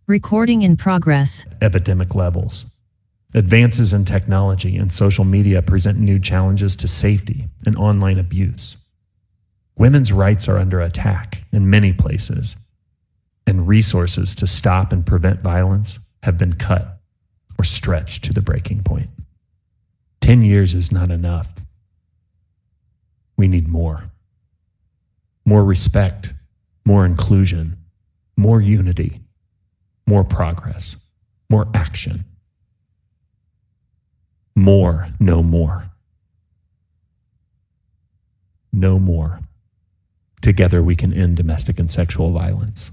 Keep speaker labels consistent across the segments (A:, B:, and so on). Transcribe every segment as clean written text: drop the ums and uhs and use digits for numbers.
A: Recording in progress.
B: Epidemic levels. Advances in technology and social media present new challenges to safety and online abuse. Women's rights are under attack in many places, and resources to stop and prevent violence have been cut or stretched to the breaking point. 10 years is not enough. We need more. More respect, more inclusion, more unity, more progress, more action. More, no more. No more. Together we can end domestic and sexual violence.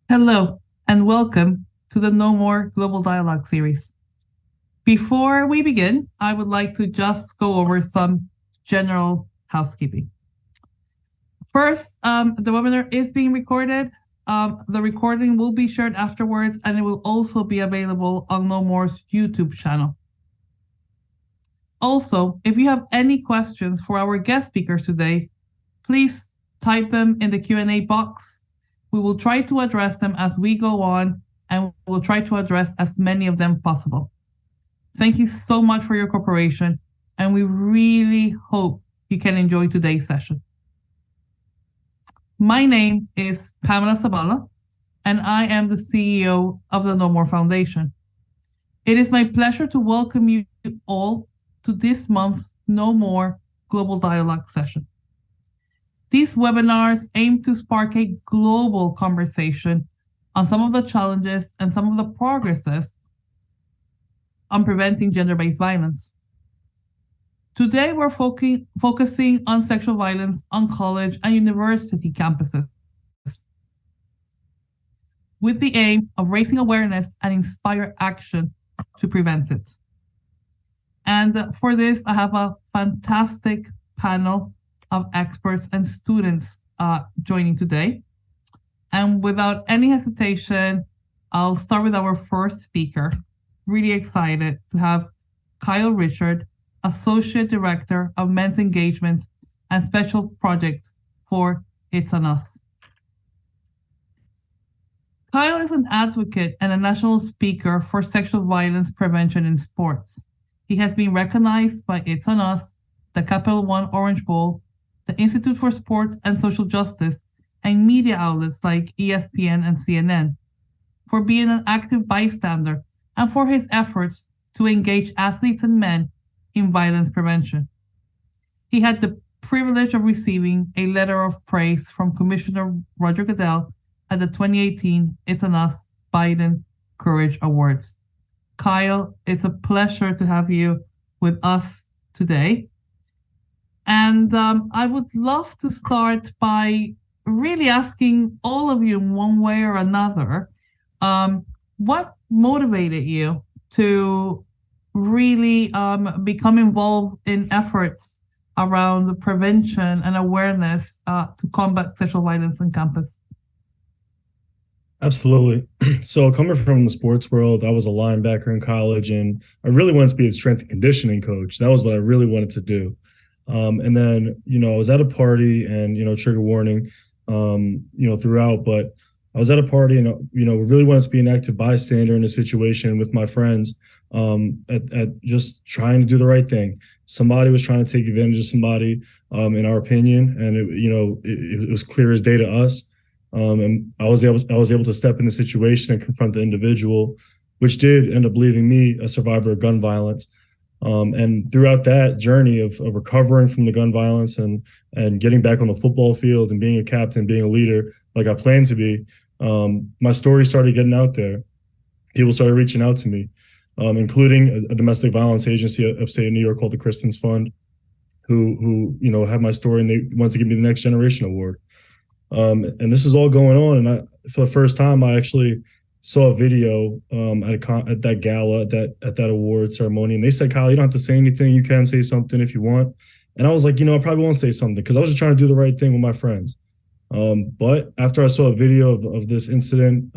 C: Hello, and welcome to the No More Global Dialogue series. Before we begin, I would like to just go over some general housekeeping. First, the webinar is being recorded. The recording will be shared afterwards, and it will also be available on No More's YouTube channel. Also, if you have any questions for our guest speakers today, please type them in the Q&A box. We will try to address them as we go on, and we'll try to address as many of them possible. Thank you so much for your cooperation, and we really hope you can enjoy today's session. My name is Pamela Sabala, and I am the CEO of the No More Foundation. It is my pleasure to welcome you all to this month's No More Global Dialogue session. These webinars aim to spark a global conversation on some of the challenges and some of the progresses on preventing gender-based violence. Today, we're focusing on sexual violence on college and university campuses, with the aim of raising awareness and inspire action to prevent it. And for this, I have a fantastic panel of experts and students joining today. And without any hesitation, I'll start with our first speaker. Really excited to have Kyle Richard, Associate Director of Men's Engagement and Special Projects for It's On Us. Kyle is an advocate and a national speaker for sexual violence prevention in sports. He has been recognized by It's On Us, the Capital One Orange Bowl, the Institute for Sport and Social Justice, and media outlets like ESPN and CNN, for being an active bystander and for his efforts to engage athletes and men in violence prevention. He had the privilege of receiving a letter of praise from Commissioner Roger Goodell at the 2018 It's On Us Biden Courage Awards. Kyle, it's a pleasure to have you with us today. And I would love to start by really asking all of you in one way or another, what motivated you to really become involved in efforts around the prevention and awareness to combat sexual violence on campus?
D: Absolutely. So coming from the sports world, I was a linebacker in college, and I really wanted to be a strength and conditioning coach. That was what I really wanted to do. And then, I was at a party, and, trigger warning, throughout, but I was at a party and, really wanted to be an active bystander in a situation with my friends, at just trying to do the right thing. Somebody was trying to take advantage of somebody, in our opinion. And it was clear as day to us. And I was able to step in the situation and confront the individual, which did end up leaving me a survivor of gun violence. And throughout that journey of recovering from the gun violence and getting back on the football field and being a captain, being a leader like I planned to be, my story started getting out there. People started reaching out to me, including a domestic violence agency upstate New York called the Kristen's Fund, who had my story, and they wanted to give me the Next Generation Award. And this was all going on, and for the first time, I actually saw a video at that gala, at that award ceremony, and they said, "Kyle, you don't have to say anything. You can say something if you want." And I was like, I probably won't say something, because I was just trying to do the right thing with my friends. But after I saw a video of this incident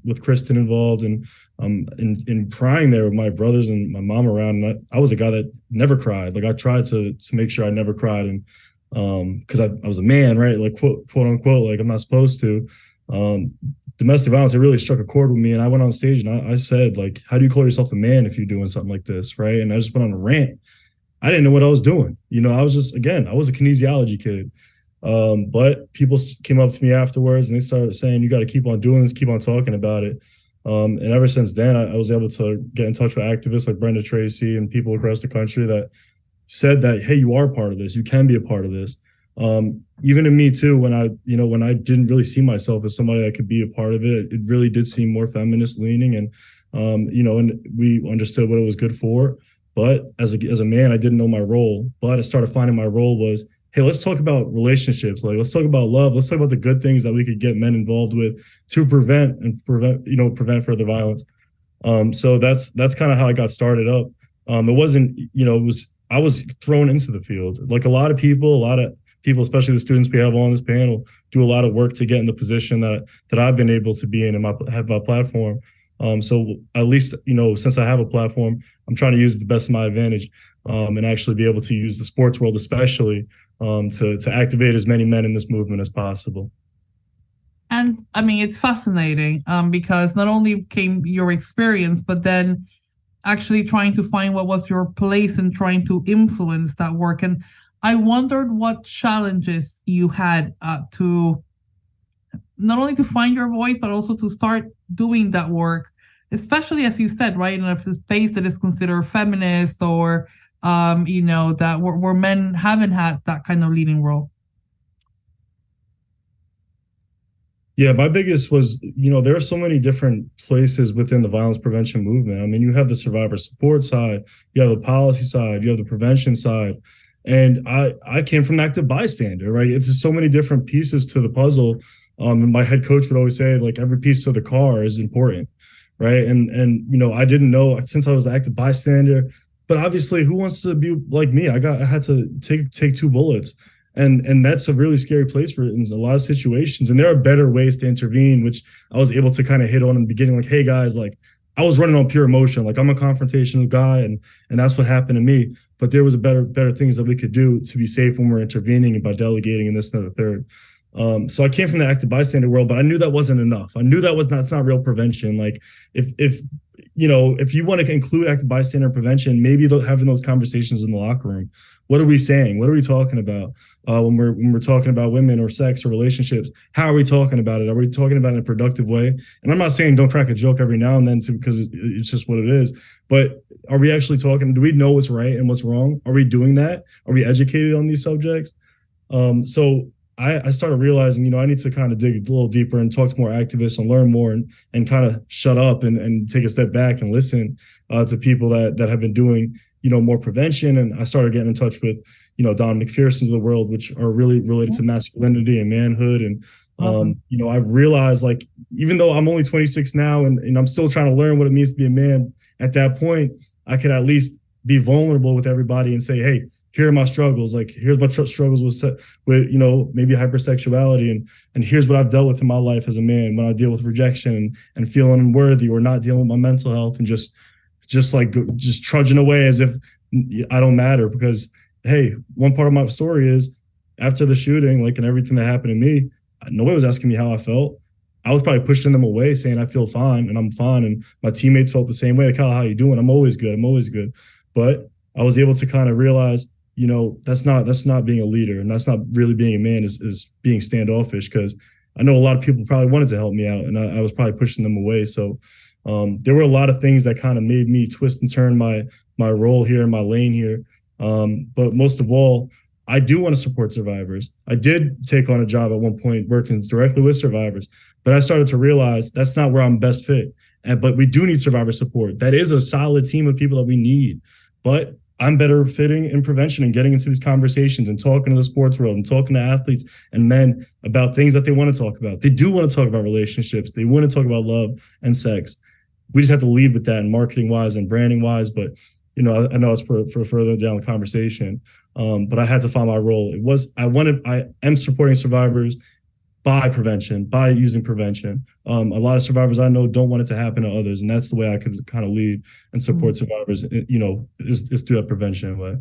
D: with Kristen involved and in crying there with my brothers and my mom around, and I was a guy that never cried. Like I tried to make sure I never cried, and because I was a man, right? Like quote unquote, like I'm not supposed to. Domestic violence, it really struck a chord with me, and I went on stage and I said, like, how do you call yourself a man if you're doing something like this, right? And I just went on a rant. I didn't know what I was doing. I was just, again, I was a kinesiology kid. But people came up to me afterwards and they started saying, you got to keep on doing this, keep on talking about it. And ever since then, I was able to get in touch with activists like Brenda Tracy and people across the country that said that, hey, you are part of this. You can be a part of this. Even in me too, when I didn't really see myself as somebody that could be a part of it, it really did seem more feminist leaning, and and we understood what it was good for. But as a man, I didn't know my role. But I started finding my role was, hey, let's talk about relationships. Like, let's talk about love. Let's talk about the good things that we could get men involved with to prevent further violence. So that's kind of how I got started up. It wasn't, I was thrown into the field. Like a lot of people, especially the students we have on this panel, do a lot of work to get in the position that I've been able to be in and have my platform. So at least, since I have a platform, I'm trying to use it the best of my advantage, and actually be able to use the sports world, especially, to activate as many men in this movement as possible.
C: And I mean, it's fascinating because not only came your experience, but then actually trying to find what was your place and trying to influence that work. And I wondered what challenges you had to not only to find your voice, but also to start doing that work, especially as you said, right, in a space that is considered feminist or, that where men haven't had that kind of leading role.
D: Yeah, my biggest was, there are so many different places within the violence prevention movement. I mean, you have the survivor support side, you have the policy side, you have the prevention side. And I came from active bystander, right? It's just so many different pieces to the puzzle. And my head coach would always say, like, every piece of the car is important, right? And I didn't know since I was the active bystander, but obviously, who wants to be like me? I had to take 2 bullets. And that's a really scary place for it in a lot of situations. And there are better ways to intervene, which I was able to kind of hit on in the beginning. Like, hey guys, like I was running on pure emotion. Like I'm a confrontational guy, and that's what happened to me. But there was better things that we could do to be safe when we're intervening and by delegating and this and the third. So I came from the active bystander world, but I knew that wasn't enough. I knew that's not real prevention. Like if you want to include active bystander prevention, maybe having those conversations in the locker room. What are we saying? What are we talking about when we're talking about women or sex or relationships? How are we talking about it? Are we talking about it in a productive way? And I'm not saying don't crack a joke every now and then because it's just what it is. But are we actually talking? Do we know what's right and what's wrong? Are we doing that? Are we educated on these subjects? So I started realizing, I need to kind of dig a little deeper and talk to more activists and learn more and kind of shut up and take a step back and listen to people that have been doing, more prevention. And I started getting in touch with, Don McPherson's of the world, which are really related to masculinity and manhood. And, I've realized, like, even though I'm only 26 now and I'm still trying to learn what it means to be a man, at that point, I could at least be vulnerable with everybody and say, hey, here are my struggles. Like, here's my struggles with maybe hypersexuality. And here's what I've dealt with in my life as a man when I deal with rejection and feeling unworthy or not dealing with my mental health and just trudging away as if I don't matter. Because, hey, one part of my story is after the shooting, like, and everything that happened to me, nobody was asking me how I felt. I was probably pushing them away saying I feel fine and I'm fine. And my teammates felt the same way. Like, how you doing? I'm always good. But I was able to kind of realize, that's not being a leader, and that's not really being a man, is being standoffish, because I know a lot of people probably wanted to help me out and I was probably pushing them away. So there were a lot of things that kind of made me twist and turn my role here in my lane here. But most of all, I do want to support survivors. I did take on a job at one point working directly with survivors, but I started to realize that's not where I'm best fit. But we do need survivor support. That is a solid team of people that we need. But I'm better fitting in prevention and getting into these conversations and talking to the sports world and talking to athletes and men about things that they want to talk about. They do want to talk about relationships. They want to talk about love and sex. We just have to lead with that, and marketing wise and branding wise. But, I know it's for further down the conversation. But I had to find my role. I am supporting survivors by prevention, by using prevention. A lot of survivors I know don't want it to happen to others, and that's the way I could kind of lead and support survivors. Is through that prevention way.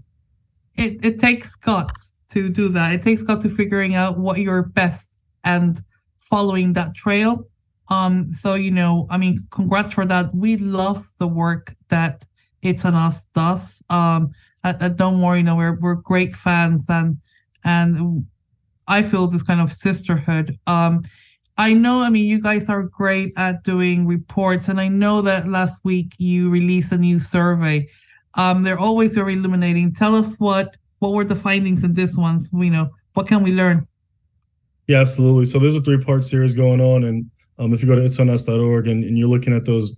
C: It takes guts to do that. It takes guts to figuring out what you're best and following that trail. So I mean, congrats for that. We love the work that It's on Us does. At Don't Worry, we're great fans, and I feel this kind of sisterhood. I know, I mean, you guys are great at doing reports, and I know that last week you released a new survey. They're always very illuminating. Tell us what were the findings in this one? So what can we learn?
D: Yeah, absolutely. So there's a 3-part series going on, and if you go to itsonus.org and you're looking at those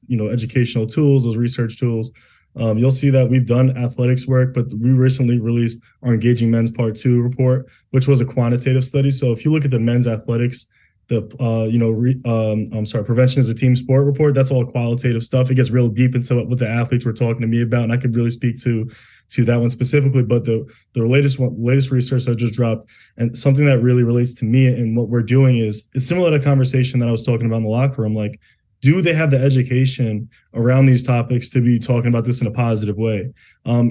D: educational tools, those research tools, you'll see that we've done athletics work, but we recently released our Engaging Men's Part 2 report, which was a quantitative study. So if you look at the men's athletics, prevention is a team sport report, that's all qualitative stuff. It gets real deep into what the athletes were talking to me about, and I could really speak to that one specifically. But the latest research that just dropped, and something that really relates to me and what we're doing is similar to the conversation that I was talking about in the locker room. Like, do they have the education around these topics to be talking about this in a positive way?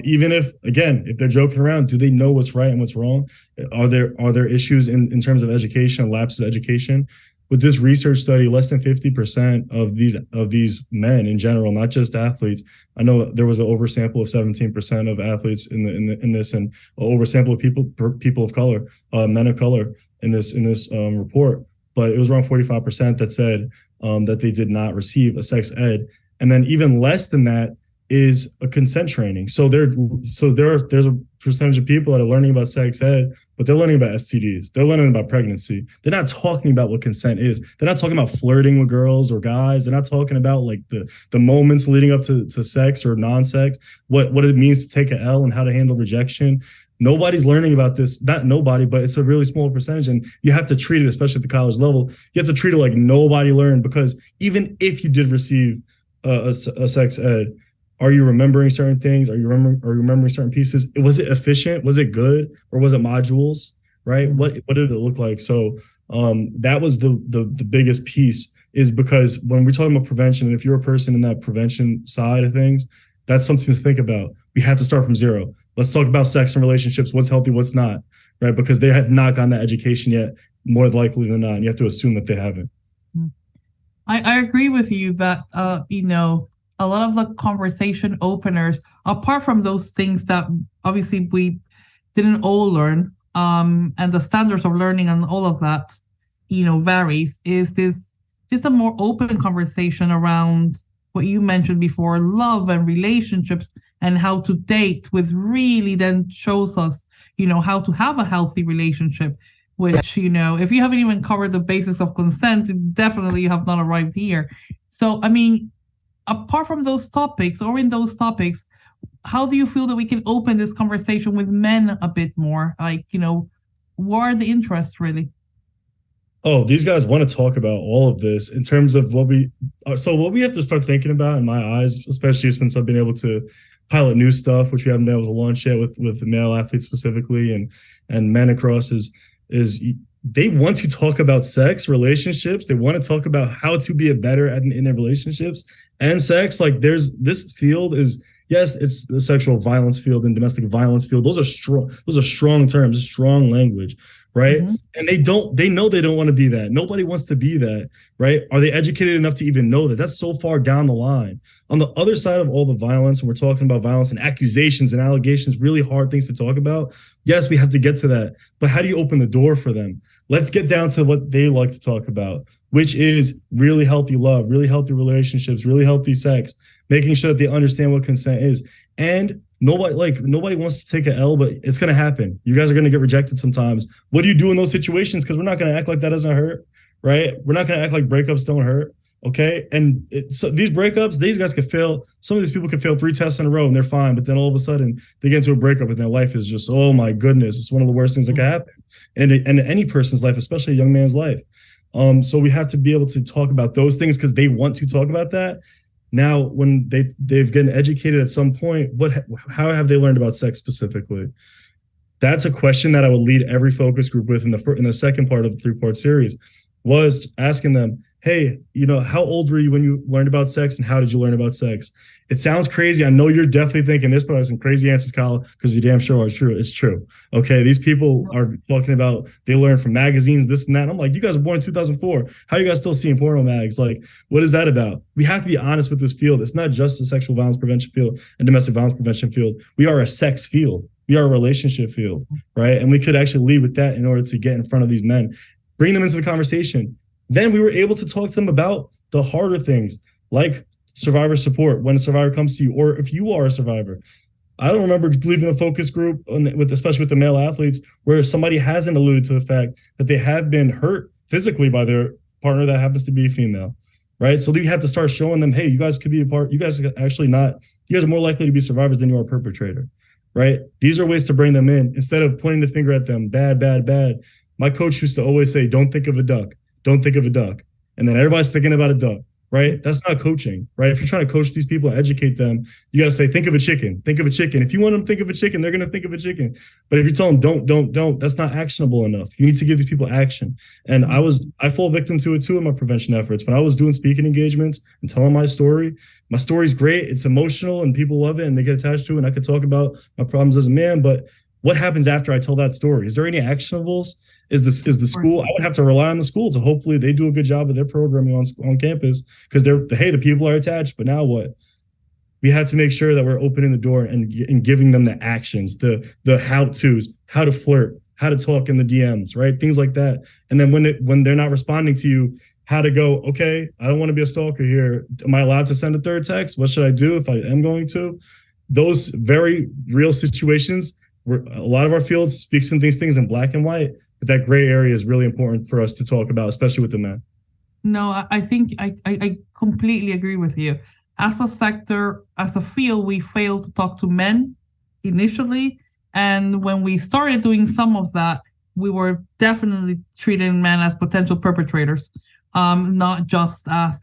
D: Even if they're joking around, do they know what's right and what's wrong? Are there issues in terms of education, lapses of education? With this research study, less than 50% of these men in general, not just athletes. I know there was an oversample of 17% of athletes in this, and an oversample of people of color, men of color in this report. But it was around 45% that said that they did not receive a sex ed, and then even less than that is a consent training. So there's a percentage of people that are learning about sex ed, but they're learning about STDs. They're learning about pregnancy. They're not talking about what consent is. They're not talking about flirting with girls or guys. They're not talking about like the moments leading up to sex or non-sex, what it means to take an L and how to handle rejection. Nobody's learning about this, not nobody, but it's a really small percentage. And you have to treat it, especially at the college level, you have to treat it like nobody learned, because even if you did receive a sex ed, are you remembering certain things? Are you remembering certain pieces? Was it efficient? Was it good? Or was it modules? Right? What did it look like? So that was the biggest piece, is because when we're talking about prevention, and if you're a person in that prevention side of things, that's something to think about. We have to start from zero. Let's talk about sex and relationships, what's healthy, what's not, right? Because they have not gotten that education yet, more likely than not. And you have to assume that they haven't.
C: I agree with you that, a lot of the conversation openers, apart from those things that obviously we didn't all learn, and the standards of learning and all of that, varies, is this just a more open conversation around what you mentioned before, love and relationships, and how to date, with really then shows us, how to have a healthy relationship, which, if you haven't even covered the basics of consent, definitely you have not arrived here. So, I mean, apart from those topics, or in those topics, how do you feel that we can open this conversation with men a bit more? Like, what are the interests really?
D: Oh, these guys want to talk about all of this in terms of what we have to start thinking about, in my eyes, especially since I've been able to pilot new stuff, which we haven't been able to launch yet with male athletes specifically and men across, is they want to talk about sex, relationships. They want to talk about how to be better in their relationships and sex. Like, this field is, yes, it's the sexual violence field and domestic violence field. Those are strong terms, strong language, right? Mm-hmm. And they know they don't want to be that. Nobody wants to be that, right? Are they educated enough to even know that? That's so far down the line. On the other side of all the violence, and we're talking about violence and accusations and allegations, really hard things to talk about. Yes, we have to get to that. But how do you open the door for them? Let's get down to what they like to talk about, which is really healthy love, really healthy relationships, really healthy sex, making sure that they understand what consent is. And nobody wants to take an L, but it's going to happen. You guys are going to get rejected sometimes. What do you do in those situations? Because we're not going to act like that doesn't hurt, right? We're not going to act like breakups don't hurt, okay? And so these breakups, these guys could fail. Some of these people could fail 3 tests in a row and they're fine, but then all of a sudden they get into a breakup and their life is just, oh my goodness, it's one of the worst things that can happen. And in any person's life, especially a young man's life. So we have to be able to talk about those things because they want to talk about that. Now, when they've gotten educated at some point, how have they learned about sex specifically? That's a question that I would lead every focus group with in the second part of the 3-part series, was asking them, hey, how old were you when you learned about sex, and how did you learn about sex? It sounds crazy. I know you're definitely thinking this, but I have some crazy answers, Kyle, because you damn sure are true. It's true. Okay, these people are talking about they learn from magazines, this and that. I'm like, you guys were born in 2004. How are you guys still seeing porno mags? Like, what is that about? We have to be honest with this field. It's not just a sexual violence prevention field and domestic violence prevention field. We are a sex field. We are a relationship field, right? And we could actually lead with that in order to get in front of these men, bring them into the conversation. Then we were able to talk to them about the harder things, like survivor support when a survivor comes to you, or if you are a survivor. I don't remember leaving a focus group, especially with the male athletes, where somebody hasn't alluded to the fact that they have been hurt physically by their partner that happens to be female, right? So we have to start showing them, hey, you guys could be a part. You guys are more likely to be survivors than you are a perpetrator, right? These are ways to bring them in instead of pointing the finger at them, bad, bad, bad. My coach used to always say, don't think of a duck. Don't think of a duck. And then everybody's thinking about a duck, right? That's not coaching, right? If you're trying to coach these people, educate them, you got to say, think of a chicken, think of a chicken. If you want them to think of a chicken, they're going to think of a chicken. But if you tell them, don't, that's not actionable enough. You need to give these people action. And I fall victim to it too in my prevention efforts. When I was doing speaking engagements and telling my story's great. It's emotional and people love it and they get attached to it. And I could talk about my problems as a man, but what happens after I tell that story? Is there any actionables? Is the school? I would have to rely on the school to hopefully they do a good job of their programming on campus, because the people are attached. But now what? We have to make sure that we're opening the door and giving them the actions, the how-tos, how to flirt, how to talk in the DMs, right? Things like that. And then when they're not responding to you, how to go, okay, I don't want to be a stalker here. Am I allowed to send a third text? What should I do if I am going to? Those very real situations where a lot of our field speaks in these things in black and white, but that gray area is really important for us to talk about, especially with the men.
C: No, I think I completely agree with you. As a sector, as a field, we failed to talk to men initially. And when we started doing some of that, we were definitely treating men as potential perpetrators, not just as,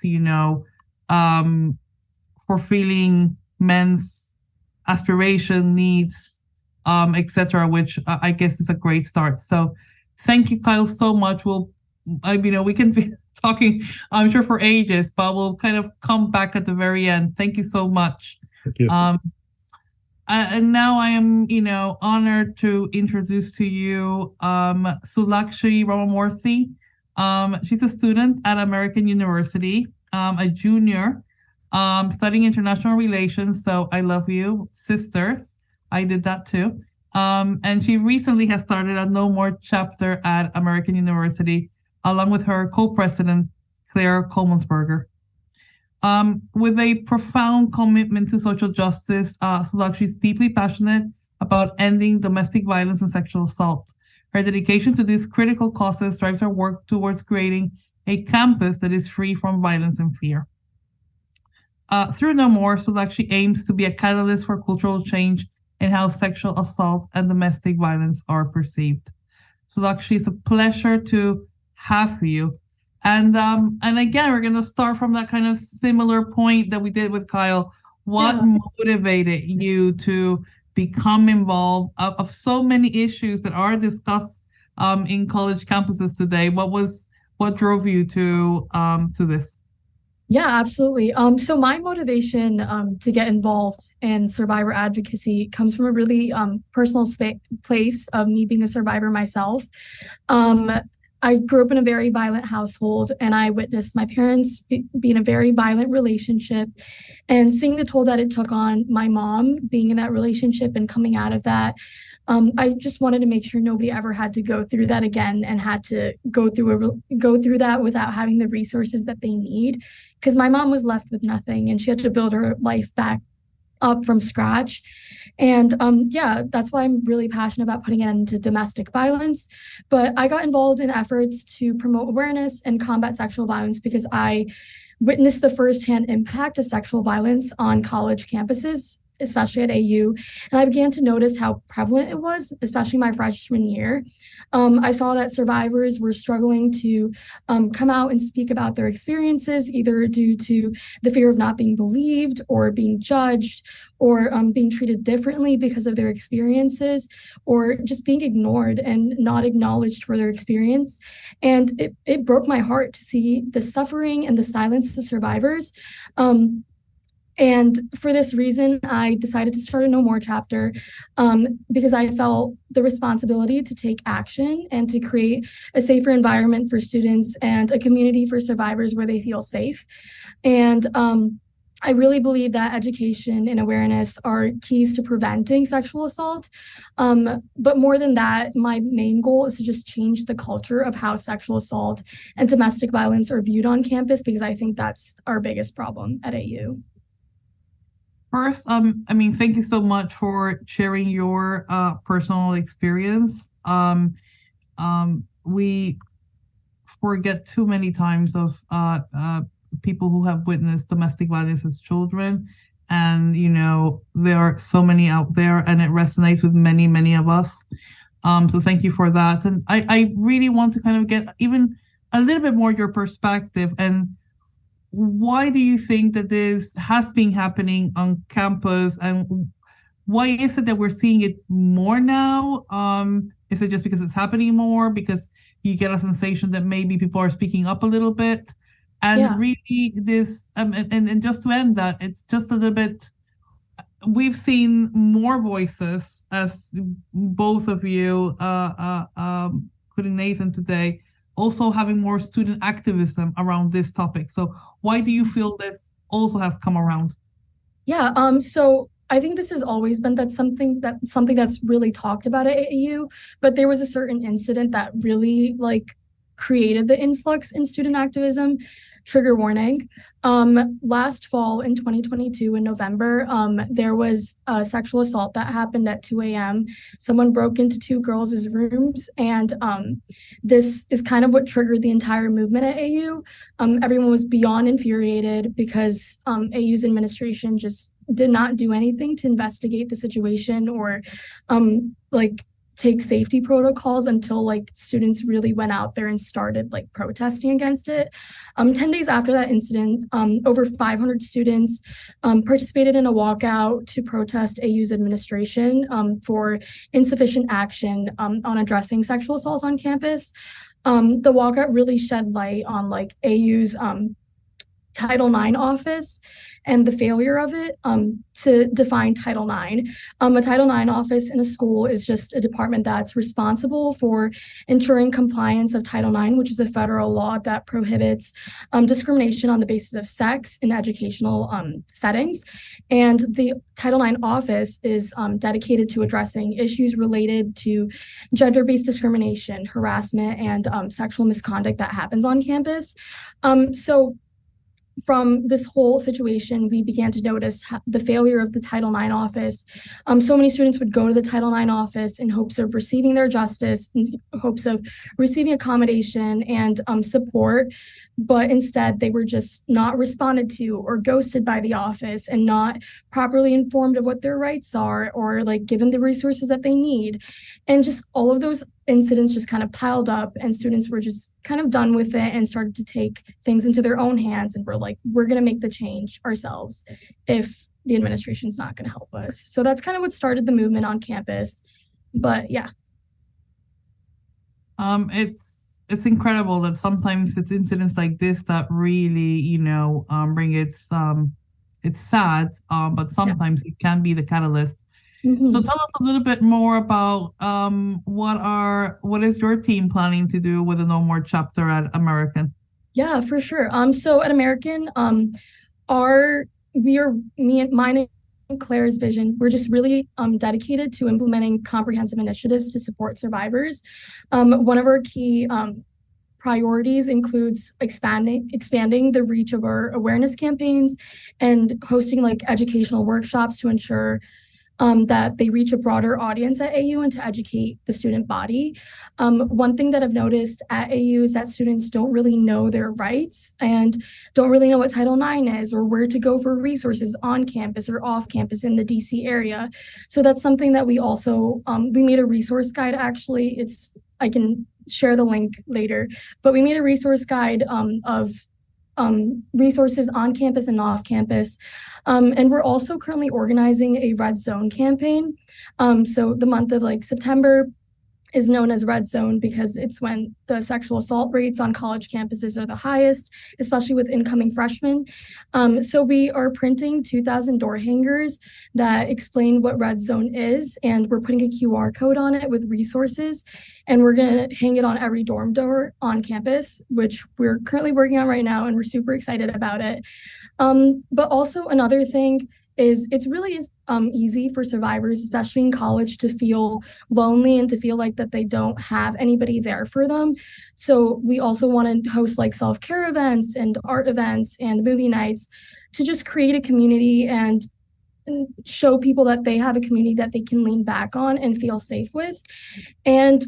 C: fulfilling men's aspiration, needs, etc., which I guess is a great start. So thank you, Kyle, so much. We can be talking, I'm sure, for ages, but we'll kind of come back at the very end. Thank you so much.
D: Thank you.
C: And now I am, honored to introduce to you Sulakshi Ramamurthy. She's a student at American University, a junior, studying international relations. So I love you, sisters. I did that too. And she recently has started a No More chapter at American University, along with her co-president, Claire Kolmansberger. With a profound commitment to social justice, Sulakshi is deeply passionate about ending domestic violence and sexual assault. Her dedication to these critical causes drives her work towards creating a campus that is free from violence and fear. Through No More, Sulakshi aims to be a catalyst for cultural change in how sexual assault and domestic violence are perceived. Sulakshi, it's a pleasure to have you. And again, we're going to start from that kind of similar point that we did with Kyle. What motivated you to become involved of so many issues that are discussed in college campuses today? What drove you to this?
E: Yeah, absolutely. So my motivation to get involved in survivor advocacy comes from a really personal place of me being a survivor myself. I grew up in a very violent household, and I witnessed my parents be in a very violent relationship, and seeing the toll that it took on my mom being in that relationship and coming out of that. I just wanted to make sure nobody ever had to go through that again and had to go through that without having the resources that they need, because my mom was left with nothing and she had to build her life back up from scratch. And that's why I'm really passionate about putting an end to domestic violence. But I got involved in efforts to promote awareness and combat sexual violence because I witnessed the firsthand impact of sexual violence on college campuses especially at AU. And I began to notice how prevalent it was, especially my freshman year. I saw that survivors were struggling to come out and speak about their experiences, either due to the fear of not being believed or being judged or being treated differently because of their experiences, or just being ignored and not acknowledged for their experience. And it broke my heart to see the suffering and the silence of survivors. And for this reason, I decided to start a No More chapter because I felt the responsibility to take action and to create a safer environment for students and a community for survivors where they feel safe. And I really believe that education and awareness are keys to preventing sexual assault. But more than that, my main goal is to just change the culture of how sexual assault and domestic violence are viewed on campus, because I think that's our biggest problem at AU.
C: First, thank you so much for sharing your personal experience. We forget too many times of people who have witnessed domestic violence as children, and there are so many out there, and it resonates with many, many of us. So thank you for that. And I really want to kind of get even a little bit more your perspective, and why do you think that this has been happening on campus, and why is it that we're seeing it more now? Is it just because it's happening more, because you get a sensation that maybe people are speaking up a little bit? And really this, and just to end that, it's just a little bit, we've seen more voices, as both of you, including Nathan today, also having more student activism around this topic. So why do you feel this also has come around?
E: Yeah, so I think this has always been something that's really talked about at AAU, but there was a certain incident that really created the influx in student activism. Trigger warning. Last fall in 2022 in November, there was a sexual assault that happened at 2 a.m. Someone broke into two girls' rooms, and this is kind of what triggered the entire movement at AU. Everyone was beyond infuriated because AU's administration just did not do anything to investigate the situation or take safety protocols until students really went out there and started protesting against it. 10 days after that incident, over 500 students participated in a walkout to protest AU's administration for insufficient action on addressing sexual assault on campus. The walkout really shed light on AU's Title IX office and the failure of it to define Title IX. A Title IX office in a school is just a department that's responsible for ensuring compliance of Title IX, which is a federal law that prohibits discrimination on the basis of sex in educational settings. And the Title IX office is dedicated to addressing issues related to gender-based discrimination, harassment, and sexual misconduct that happens on campus. So from this whole situation, we began to notice the failure of the Title IX office. So many students would go to the Title IX office in hopes of receiving their justice, in hopes of receiving accommodation and support, but instead they were just not responded to or ghosted by the office and not properly informed of what their rights are or given the resources that they need. And just all of those incidents just kind of piled up, and students were just kind of done with it and started to take things into their own hands, and we're going to make the change ourselves if the administration's not going to help us. So that's kind of what started the movement on campus. But yeah.
C: It's incredible that sometimes it's incidents like this that really, bring it's sad, but sometimes it can be the catalyst. Mm-hmm. So tell us a little bit more about what is your team planning to do with the No More chapter at American?
E: Yeah, for sure. So at American, mine and Claire's vision, we're just really dedicated to implementing comprehensive initiatives to support survivors. One of our key priorities includes expanding the reach of our awareness campaigns and hosting educational workshops to ensure that they reach a broader audience at AU and to educate the student body. One thing that I've noticed at AU is that students don't really know their rights and don't really know what Title IX is or where to go for resources on campus or off campus in the DC area. So that's something that we also, we made a resource guide actually. I can share the link later, but we made a resource guide of resources on campus and off campus. And we're also currently organizing a Red Zone campaign. So the month of September is known as Red Zone because it's when the sexual assault rates on college campuses are the highest, especially with incoming freshmen. So we are printing 2,000 door hangers that explain what Red Zone is, and we're putting a QR code on it with resources, and we're going to hang it on every dorm door on campus, which we're currently working on right now, and we're super excited about it. But also another thing is it's really easy for survivors, especially in college, to feel lonely and to feel like that they don't have anybody there for them. So we also want to host self-care events and art events and movie nights to just create a community and show people that they have a community that they can lean back on and feel safe with. And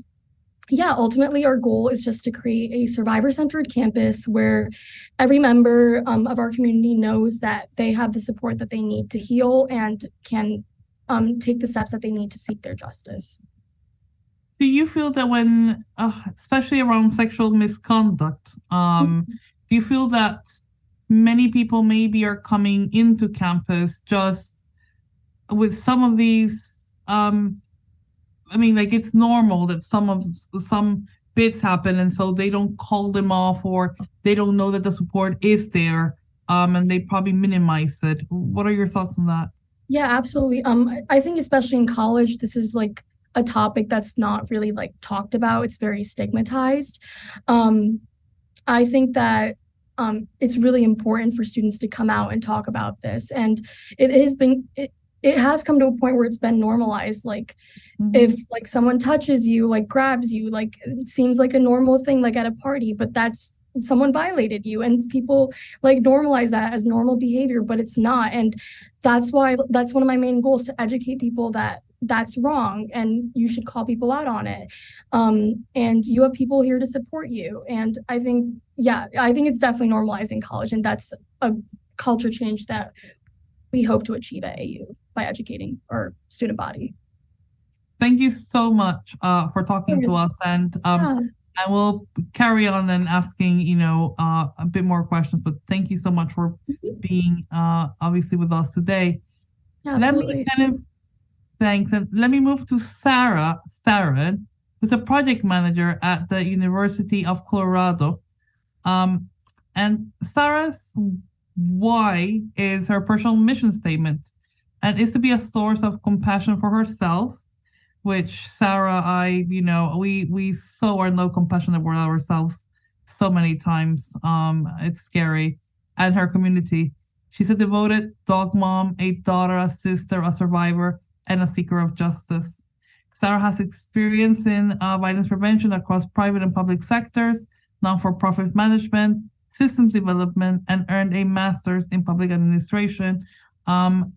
E: yeah, ultimately our goal is just to create a survivor-centered campus where every member of our community knows that they have the support that they need to heal and can take the steps that they need to seek their justice.
C: Do you feel that when, especially around sexual misconduct, do you feel that many people maybe are coming into campus just with some of these, it's normal that some bits happen, and so they don't call them off, or they don't know that the support is there, and they probably minimize it. What are your thoughts on that?
E: Yeah, absolutely. I think especially in college, this is a topic that's not really talked about. It's very stigmatized. I think that it's really important for students to come out and talk about this, and it has come to a point where it's been normalized. If someone touches you, grabs you, it seems like a normal thing, at a party, but that's someone violated you, and people normalize that as normal behavior, but it's not. And that's one of my main goals, to educate people that that's wrong and you should call people out on it. And you have people here to support you. And I think it's definitely normalizing college, and that's a culture change that we hope to achieve at AU by educating our student body.
C: Thank you so much for talking to us, and I will carry on and asking, a bit more questions, but thank you so much for being obviously with us today.
E: Yeah, absolutely.
C: Thanks. And let me move to Sarah, who's a project manager at the University of Colorado. And Sarah's why is her personal mission statement, and is to be a source of compassion for herself, which Sarah, we so are no compassionate for ourselves so many times. It's scary. And her community. She's a devoted dog mom, a daughter, a sister, a survivor, and a seeker of justice. Sarah has experience in violence prevention across private and public sectors, non-for-profit management, systems development, and earned a master's in public administration and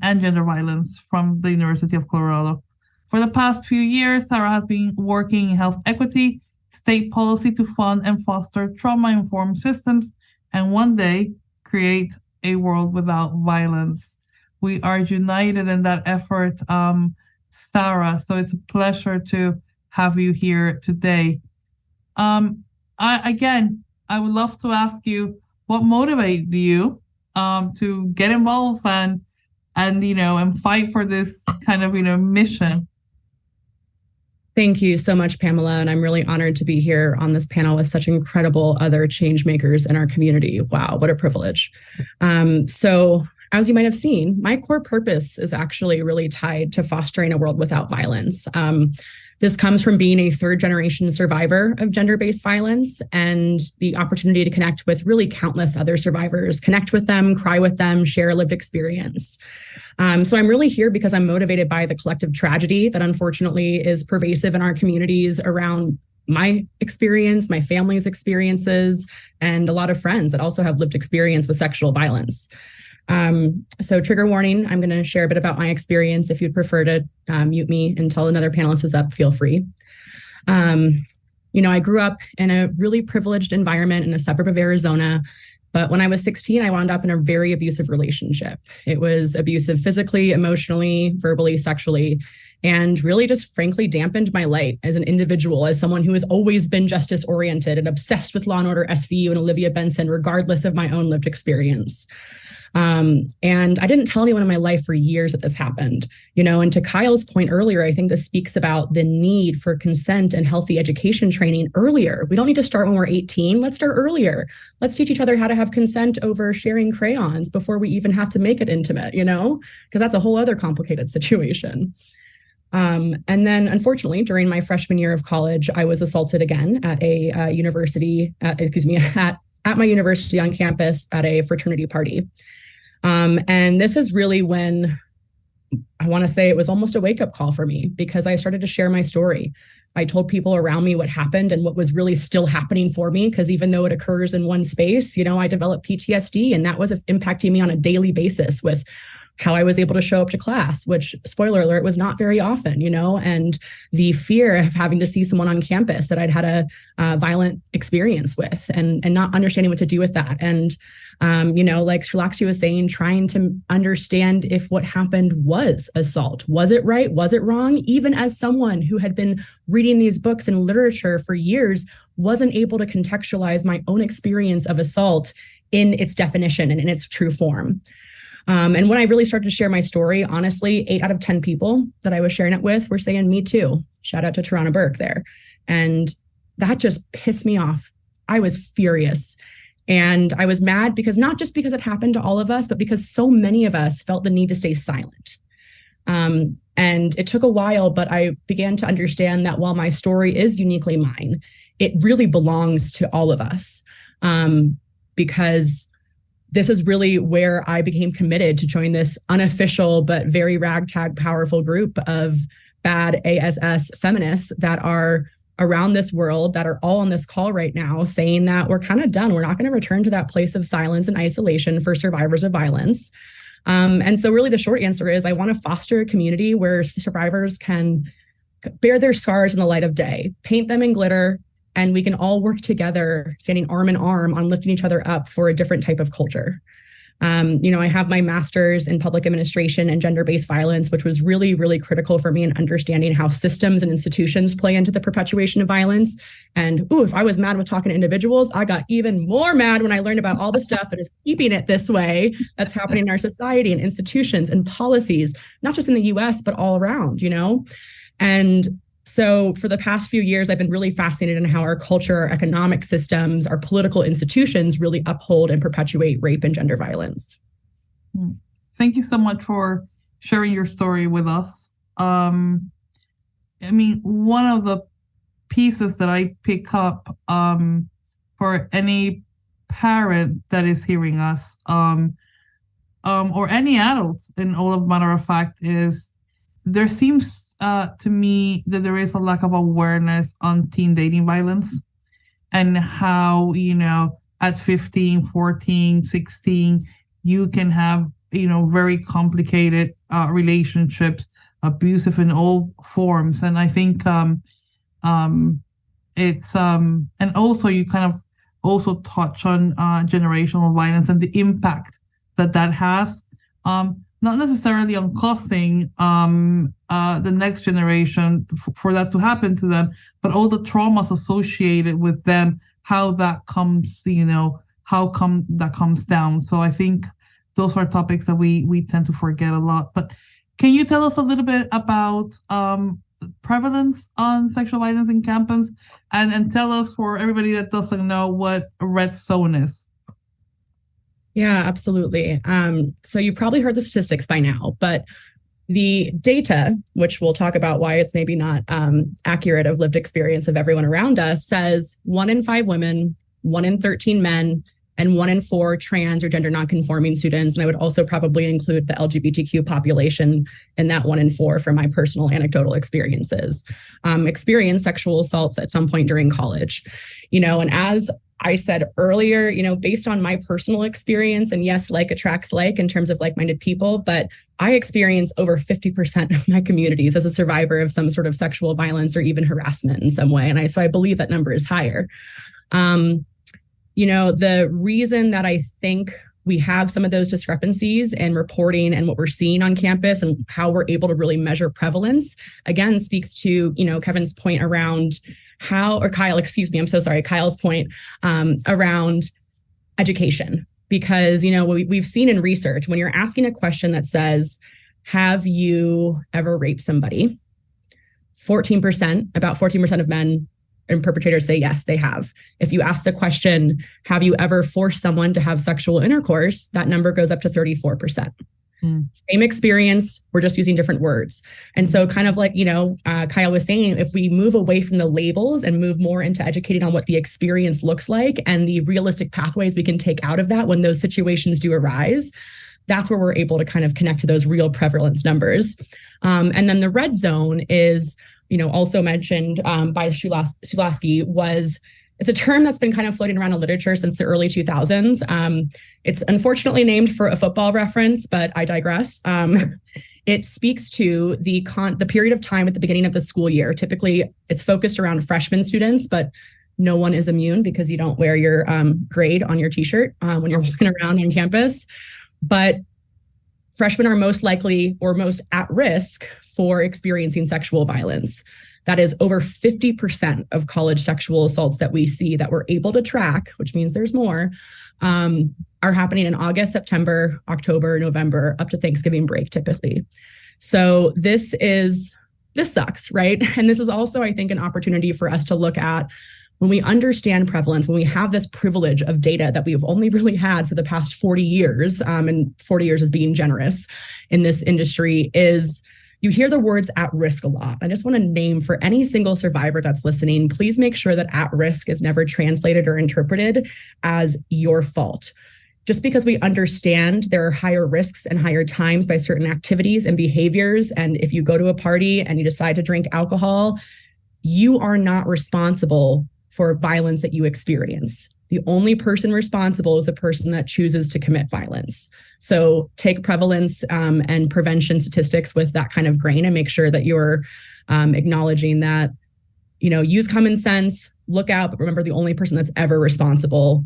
C: gender violence from the University of Colorado. For the past few years, Sarah has been working in health equity, state policy to fund and foster trauma-informed systems, and one day create a world without violence. We are united in that effort, Sarah, so it's a pleasure to have you here today. I would love to ask you what motivated you to get involved and fight for this kind of mission.
F: Thank you so much, Pamela, and I'm really honored to be here on this panel with such incredible other change makers in our community. Wow, what a privilege. So as you might have seen, my core purpose is actually really tied to fostering a world without violence. This comes from being a third-generation survivor of gender-based violence and the opportunity to connect with really countless other survivors, connect with them, cry with them, share lived experience. So I'm really here because I'm motivated by the collective tragedy that unfortunately is pervasive in our communities around my experience, my family's experiences, and a lot of friends that also have lived experience with sexual violence. So trigger warning, I'm going to share a bit about my experience. If you'd prefer to mute me until another panelist is up, feel free. I grew up in a really privileged environment in a suburb of Arizona. But when I was 16, I wound up in a very abusive relationship. It was abusive physically, emotionally, verbally, sexually, and really just frankly dampened my light as an individual, as someone who has always been justice oriented and obsessed with Law & Order SVU and Olivia Benson, regardless of my own lived experience. And I didn't tell anyone in my life for years that this happened, and to Kyle's point earlier, I think this speaks about the need for consent and healthy education training earlier. We don't need to start when we're 18. Let's start earlier. Let's teach each other how to have consent over sharing crayons before we even have to make it intimate, because that's a whole other complicated situation. And then unfortunately, during my freshman year of college, I was assaulted again at a university, at my university on campus at a fraternity party. And this is really when I want to say it was almost a wake-up call for me, because I started to share my story. I told people around me what happened and what was really still happening for me, because even though it occurs in one space, I developed PTSD, and that was impacting me on a daily basis with how I was able to show up to class, which, spoiler alert, was not very often, and the fear of having to see someone on campus that I'd had a violent experience with, and not understanding what to do with that. And, like Shalakshi was saying, trying to understand if what happened was assault. Was it right? Was it wrong? Even as someone who had been reading these books and literature for years, wasn't able to contextualize my own experience of assault in its definition and in its true form. And when I really started to share my story, honestly, 8 out of 10 people that I was sharing it with were saying, me too. Shout out to Tarana Burke there. And that just pissed me off. I was furious. And I was mad because not just because it happened to all of us, but because so many of us felt the need to stay silent. And it took a while, but I began to understand that while my story is uniquely mine, it really belongs to all of us. Because this is really where I became committed to join this unofficial but very ragtag powerful group of bad ASS feminists that are around this world, that are all on this call right now, saying that we're kind of done. We're not going to return to that place of silence and isolation for survivors of violence. And so really the short answer is I want to foster a community where survivors can bear their scars in the light of day, paint them in glitter, and we can all work together, standing arm in arm on lifting each other up for a different type of culture. I have my master's in public administration and gender-based violence, which was really, really critical for me in understanding how systems and institutions play into the perpetuation of violence. And if I was mad with talking to individuals, I got even more mad when I learned about all the stuff that is keeping it this way that's happening in our society and institutions and policies, not just in the US, but all around, And so for the past few years, I've been really fascinated in how our culture, our economic systems, our political institutions really uphold and perpetuate rape and gender violence.
C: Thank you so much for sharing your story with us. One of the pieces that I pick up for any parent that is hearing us, or any adult in all of matter of fact, is there seems to me that there is a lack of awareness on teen dating violence, and how, at 15, 14, 16, you can have, very complicated relationships, abusive in all forms. And I think it's, and also you kind of also touch on generational violence and the impact that has. Not necessarily on causing the next generation for that to happen to them, but all the traumas associated with them, how that comes, that comes down. So I think those are topics that we tend to forget a lot. But can you tell us a little bit about prevalence on sexual violence in campus, and tell us, for everybody that doesn't know, what a red zone is?
F: Yeah, absolutely. So you've probably heard the statistics by now, but the data, which we'll talk about why it's maybe not accurate of lived experience of everyone around us, says 1 in 5 women, 1 in 13 men, and 1 in 4 trans or gender nonconforming students. And I would also probably include the LGBTQ population in that 1 in 4 from my personal anecdotal experiences, experience sexual assaults at some point during college. And as I said earlier, based on my personal experience, and yes, like attracts like in terms of like-minded people, but I experience over 50% of my communities as a survivor of some sort of sexual violence or even harassment in some way. And so I believe that number is higher. The reason that I think we have some of those discrepancies in reporting and what we're seeing on campus and how we're able to really measure prevalence, again, speaks to, Kevin's point around Kyle's point around education. Because, we've seen in research, when you're asking a question that says, have you ever raped somebody? About 14% of men and perpetrators say yes, they have. If you ask the question, have you ever forced someone to have sexual intercourse? That number goes up to 34%. Same experience, we're just using different words. And so kind of like, Kyle was saying, if we move away from the labels and move more into educating on what the experience looks like and the realistic pathways we can take out of that when those situations do arise, that's where we're able to kind of connect to those real prevalence numbers. And then the red zone is, also mentioned by Shulowski, it's a term that's been kind of floating around in literature since the early 2000s. It's unfortunately named for a football reference, but I digress. It speaks to the period of time at the beginning of the school year. Typically, it's focused around freshman students, but no one is immune because you don't wear your grade on your t-shirt when you're walking around on campus. But freshmen are most likely or most at risk for experiencing sexual violence. That is over 50% of college sexual assaults that we see that we're able to track, which means there's more, are happening in August, September, October, November, up to Thanksgiving break, typically. So this sucks, right? And this is also, I think, an opportunity for us to look at when we understand prevalence, when we have this privilege of data that we've only really had for the past 40 years, and 40 years is being generous in this industry, is you hear the words at risk a lot. I just want to name for any single survivor that's listening, please make sure that at risk is never translated or interpreted as your fault. Just because we understand there are higher risks and higher times by certain activities and behaviors, and if you go to a party and you decide to drink alcohol, you are not responsible for violence that you experience. The only person responsible is the person that chooses to commit violence. So take prevalence and prevention statistics with that kind of grain and make sure that you're acknowledging that, use common sense, look out, but remember the only person that's ever responsible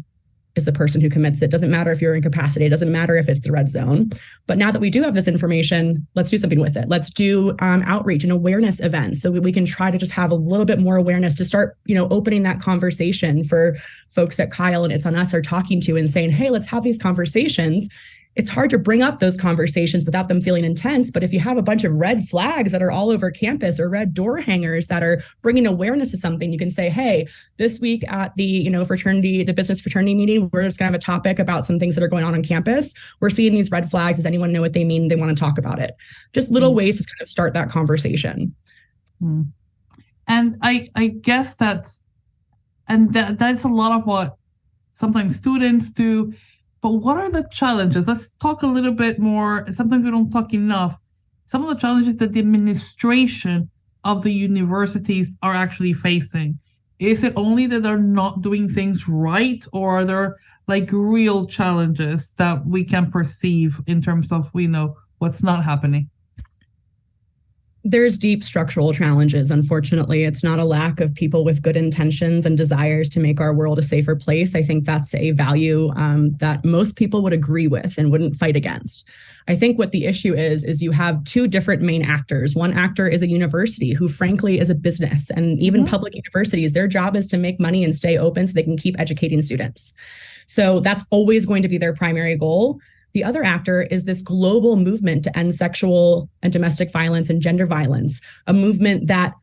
F: is the person who commits it. Doesn't matter if you're incapacitated, doesn't matter if it's the red zone. But now that we do have this information, let's do something with it. Let's do outreach and awareness events so we can try to just have a little bit more awareness to start, opening that conversation for folks that Kyle and It's On Us are talking to and saying, hey, let's have these conversations. It's hard to bring up those conversations without them feeling intense. But if you have a bunch of red flags that are all over campus or red door hangers that are bringing awareness to something, you can say, hey, this week at the, the business fraternity meeting, we're just going to have a topic about some things that are going on campus. We're seeing these red flags. Does anyone know what they mean? They want to talk about it. Just little ways to kind of start that conversation.
C: And I guess that's a lot of what sometimes students do. But what are the challenges? Let's talk a little bit more. Sometimes we don't talk enough. Some of the challenges that the administration of the universities are actually facing. Is it only that they're not doing things right, or are there real challenges that we can perceive in terms of what's not happening?
F: There's deep structural challenges. Unfortunately, it's not a lack of people with good intentions and desires to make our world a safer place. I think that's a value that most people would agree with and wouldn't fight against. I think what the issue is you have two different main actors. One actor is a university who frankly is a business, and even public universities, their job is to make money and stay open so they can keep educating students. So that's always going to be their primary goal. The other actor is this global movement to end sexual and domestic violence and gender violence, a movement that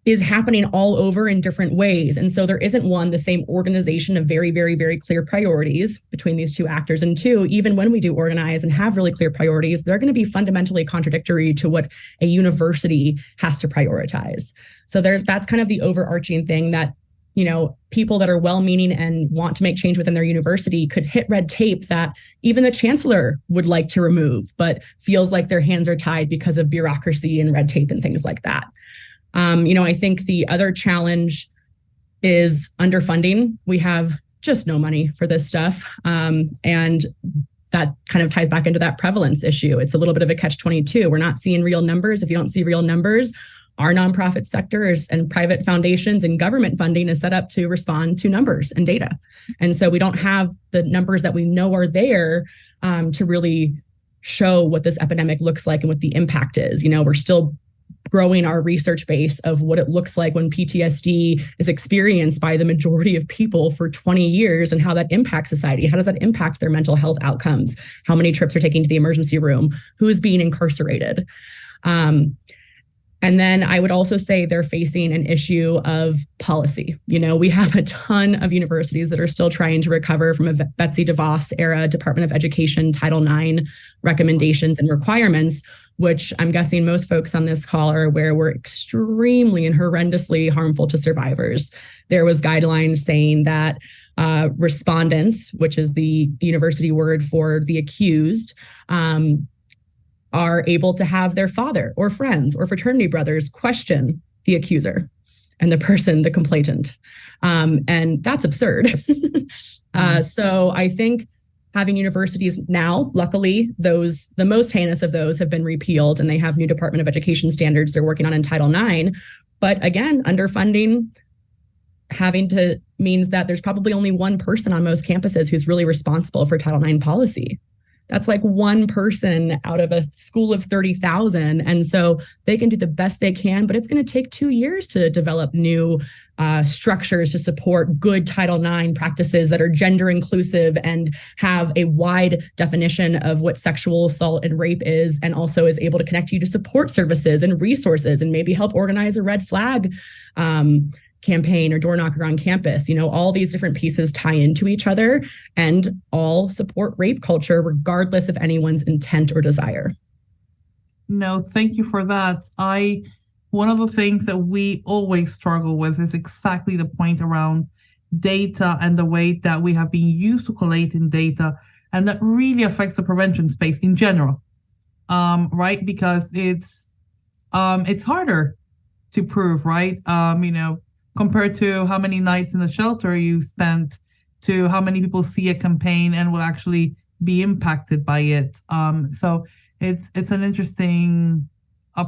F: is happening all over in different ways. And so there isn't the same organization of very, very, very clear priorities between these two actors. And two, even when we do organize and have really clear priorities, they're going to be fundamentally contradictory to what a university has to prioritize. So that's kind of the overarching thing that people that are well-meaning and want to make change within their university could hit red tape that even the chancellor would like to remove, but feels like their hands are tied because of bureaucracy and red tape and things like that. I think the other challenge is underfunding. We have just no money for this stuff. And that kind of ties back into that prevalence issue. It's a little bit of a catch-22. We're not seeing real numbers. If you don't see real numbers, our nonprofit sectors and private foundations and government funding is set up to respond to numbers and data. And so we don't have the numbers that we know are there to really show what this epidemic looks like and what the impact is. We're still growing our research base of what it looks like when PTSD is experienced by the majority of people for 20 years and how that impacts society. How does that impact their mental health outcomes? How many trips are taken to the emergency room? Who is being incarcerated? And then I would also say they're facing an issue of policy. We have a ton of universities that are still trying to recover from a Betsy DeVos era Department of Education Title IX recommendations and requirements, which I'm guessing most folks on this call are aware were extremely and horrendously harmful to survivors. There was guidelines saying that respondents, which is the university word for the accused, are able to have their father or friends or fraternity brothers question the accuser and the person, the complainant. And that's absurd. So I think having universities now, luckily, the most heinous of those have been repealed and they have new Department of Education standards they're working on in Title IX. But again, underfunding means that there's probably only one person on most campuses who's really responsible for Title IX policy. That's like one person out of a school of 30,000. And so they can do the best they can, but it's going to take 2 years to develop new structures to support good Title IX practices that are gender inclusive and have a wide definition of what sexual assault and rape is, and also is able to connect you to support services and resources and maybe help organize a red flag campaign or door knocker on campus. All these different pieces tie into each other and all support rape culture, regardless of anyone's intent or desire.
C: No, thank you for that. One of the things that we always struggle with is exactly the point around data and the way that we have been used to collating data, and that really affects the prevention space in general, right? Because it's harder to prove, right? Compared to how many nights in the shelter you spent, to how many people see a campaign and will actually be impacted by it. So it's an interesting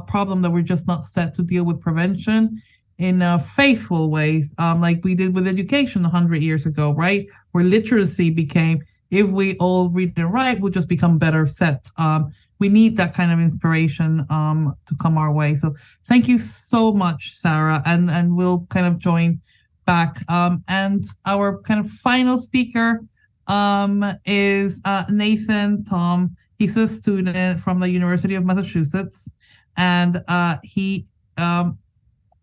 C: problem that we're just not set to deal with prevention in a faithful way, like we did with education 100 years ago, right? Where literacy became, if we all read and write, we'll just become better set. We need that kind of inspiration to come our way. So thank you so much, Sarah, and we'll kind of join back. And our kind of final speaker is Nathan Tom. He's a student from the University of Massachusetts, and he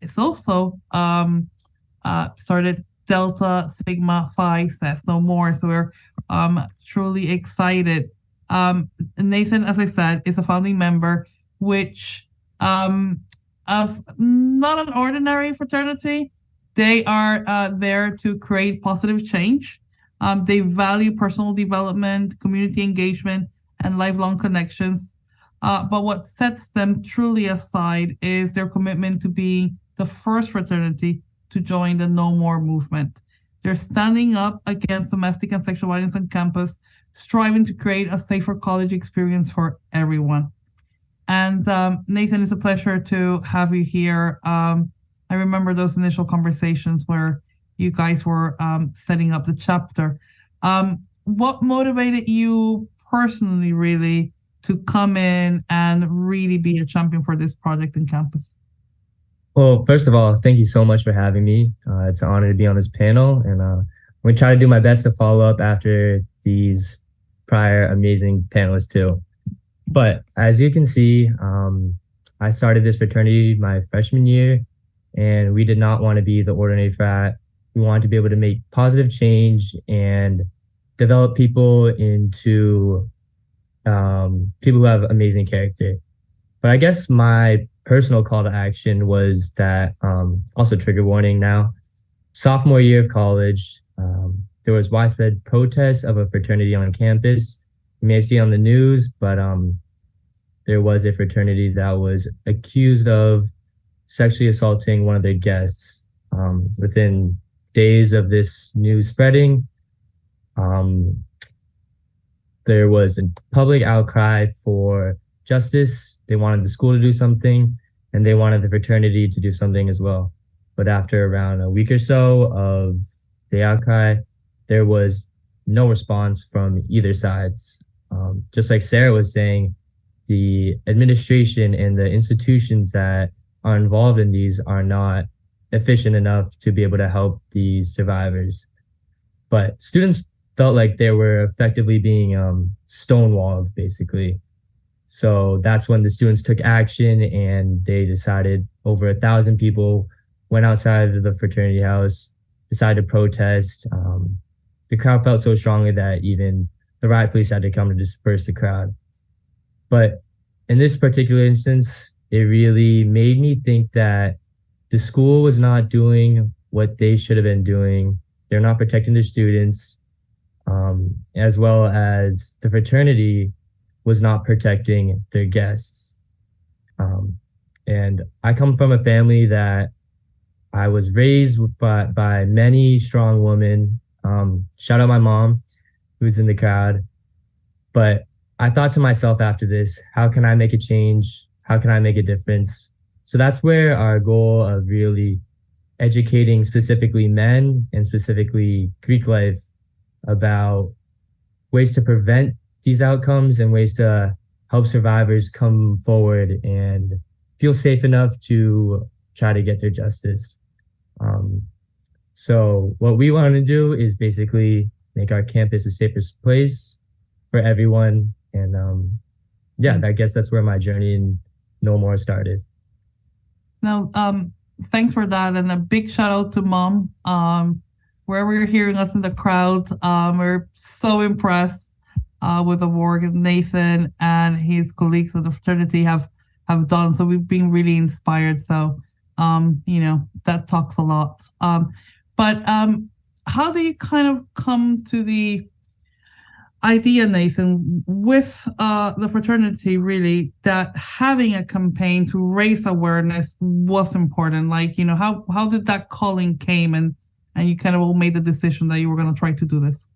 C: is also started Delta Sigma Phi Says No More. So we're truly excited. Nathan, as I said, is a founding member, which of not an ordinary fraternity. They are there to create positive change. They value personal development, community engagement, and lifelong connections. But what sets them truly aside is their commitment to being the first fraternity to join the No More movement. They're standing up against domestic and sexual violence on campus, striving to create a safer college experience for everyone. And Nathan, it's a pleasure to have you here. I remember those initial conversations where you guys were setting up the chapter. What motivated you personally, really, to come in and really be a champion for this project in campus?
G: Well, first of all, thank you so much for having me. It's an honor to be on this panel, and I'm going to try to do my best to follow up after these prior amazing panelists too. But as you can see, I started this fraternity my freshman year, and we did not want to be the ordinary frat. We wanted to be able to make positive change and develop people into people who have amazing character. But I guess my personal call to action was that, also trigger warning now, sophomore year of college, there was widespread protests of a fraternity on campus. You may have seen on the news, but there was a fraternity that was accused of sexually assaulting one of their guests within days of this news spreading, there was a public outcry for justice. They wanted the school to do something, and they wanted the fraternity to do something as well. But after around a week or so of the outcry, there was no response from either sides. Just like Sarah was saying, the administration and the institutions that are involved in these are not efficient enough to be able to help these survivors. But students felt like they were effectively being stonewalled, basically. So that's when the students took action, and they decided over 1,000 people went outside of the fraternity house, decided to protest. The crowd felt so strongly that even the riot police had to come to disperse the crowd. But in this particular instance, it really made me think that the school was not doing what they should have been doing. They're not protecting their students, as well as the fraternity was not protecting their guests. And I come from a family that I was raised by many strong women. Shout out my mom, who's in the crowd. But I thought to myself after this, how can I make a change? How can I make a difference? So that's where our goal of really educating specifically men and specifically Greek life about ways to prevent these outcomes and ways to help survivors come forward and feel safe enough to try to get their justice. So what we want to do is basically make our campus a safer place for everyone. And I guess that's where my journey in No More started.
C: Now, thanks for that, and a big shout out to Mom. Wherever you're hearing us in the crowd, we're so impressed with the work Nathan and his colleagues of the fraternity have done. So we've been really inspired. So, that talks a lot. But how do you kind of come to the idea, Nathan, with the fraternity, really, that having a campaign to raise awareness was important? Like, how did that calling came and you kind of all made the decision that you were going to try to do this?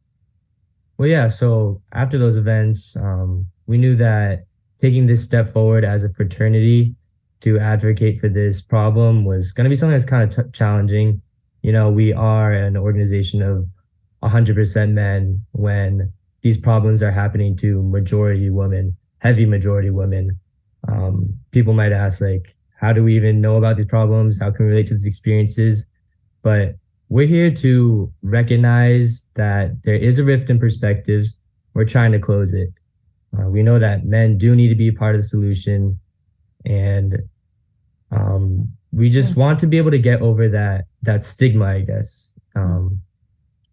G: Well, yeah. So after those events, we knew that taking this step forward as a fraternity to advocate for this problem was going to be something that's kind of challenging. We are an organization of 100% men when these problems are happening to majority women, heavy majority women. People might ask, like, how do we even know about these problems? How can we relate to these experiences? But we're here to recognize that there is a rift in perspectives. We're trying to close it. We know that men do need to be part of the solution. And we just want to be able to get over that stigma, I guess.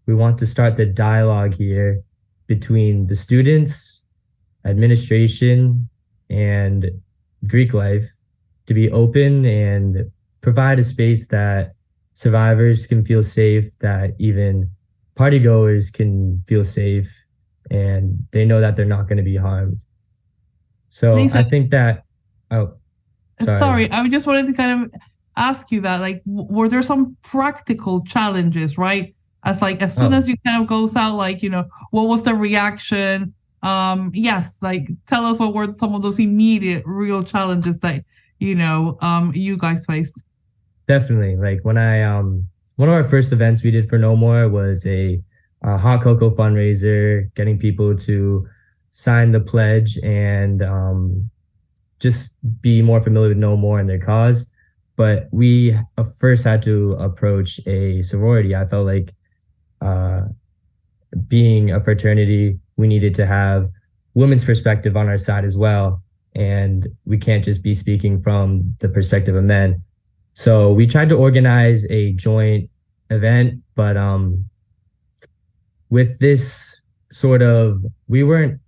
G: We want to start the dialogue here between the students, administration, and Greek life to be open and provide a space that survivors can feel safe, that even partygoers can feel safe, and they know that they're not going to be harmed. So Nathan, I think that,
C: sorry, I just wanted to kind of ask you that, like, were there some practical challenges, right? As soon as you kind of goes out, like, what was the reaction? Yes, like, tell us what were some of those immediate real challenges that, you guys faced.
G: Definitely. Like when one of our first events we did for No More was a hot cocoa fundraiser, getting people to sign the pledge and just be more familiar with No More and their cause. But we first had to approach a sorority. I felt like being a fraternity, we needed to have women's perspective on our side as well. And we can't just be speaking from the perspective of men. So we tried to organize a joint event, but with this sort of, we weren't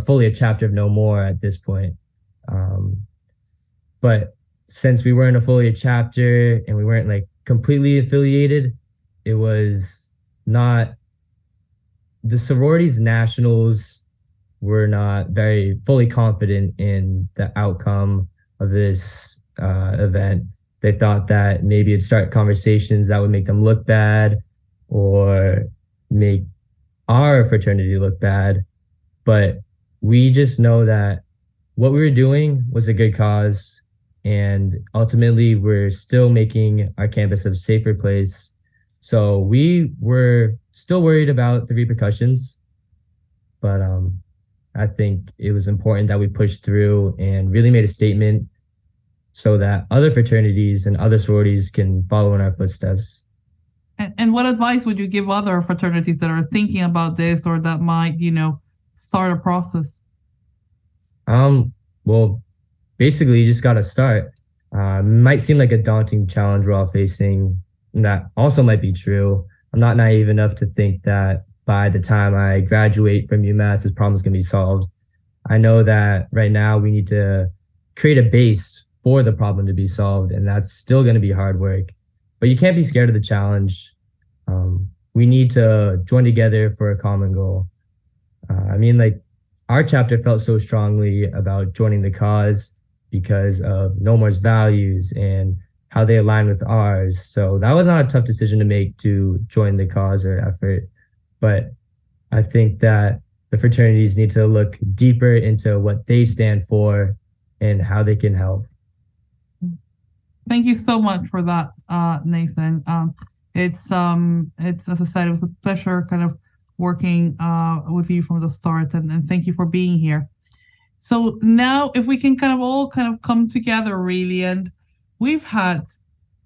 G: fully a chapter of No More at this point. But since we weren't fully a chapter and we weren't like completely affiliated, it was not, the sororities nationals were not very fully confident in the outcome of this event. They thought that maybe it'd start conversations that would make them look bad or make our fraternity look bad. But we just know that what we were doing was a good cause. And ultimately, we're still making our campus a safer place. So we were still worried about the repercussions. But I think it was important that we pushed through and really made a statement so that other fraternities and other sororities can follow in our footsteps.
C: And what advice would you give other fraternities that are thinking about this or that might, start a process?
G: Well, basically, you just got to start. Might seem like a daunting challenge we're all facing. And that also might be true. I'm not naive enough to think that by the time I graduate from UMass, this problem is going to be solved. I know that right now we need to create a base for the problem to be solved, and that's still going to be hard work. But you can't be scared of the challenge. We need to join together for a common goal. Our chapter felt so strongly about joining the cause because of No More's values and how they align with ours. So that was not a tough decision to make to join the cause or effort. But I think that the fraternities need to look deeper into what they stand for and how they can help.
C: Thank you so much for that, Nathan. It's as I said, it was a pleasure kind of working with you from the start, and thank you for being here. So now if we can all come together really, and we've had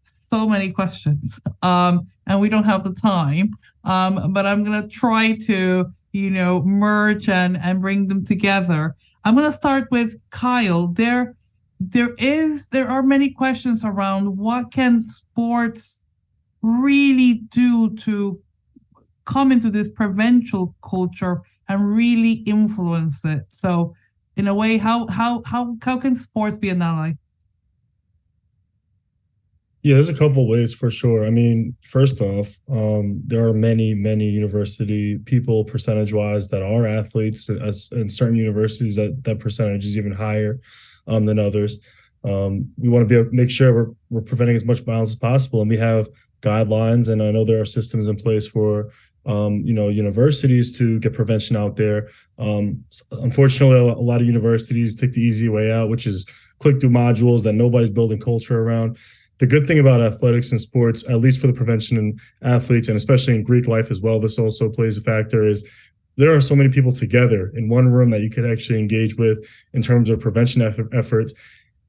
C: so many questions and we don't have the time, but I'm gonna try to merge and bring them together. I'm gonna start with Kyle. There are many questions around what can sports really do to come into this provincial culture and really influence it. So in a way, how can sports be an ally?
D: Yeah, there's a couple ways for sure. I mean, first off, there are many university people percentage-wise that are athletes, and certain universities that percentage is even higher than others. We want to be able to make sure we're preventing as much violence as possible, and we have guidelines, and I know there are systems in place for universities to get prevention out there. Unfortunately, a lot of universities take the easy way out, which is click through modules that nobody's building culture around. The good thing about athletics and sports, at least for the prevention in athletes, and especially in Greek life as well, this also plays a factor, is there are so many people together in one room that you could actually engage with in terms of prevention efforts.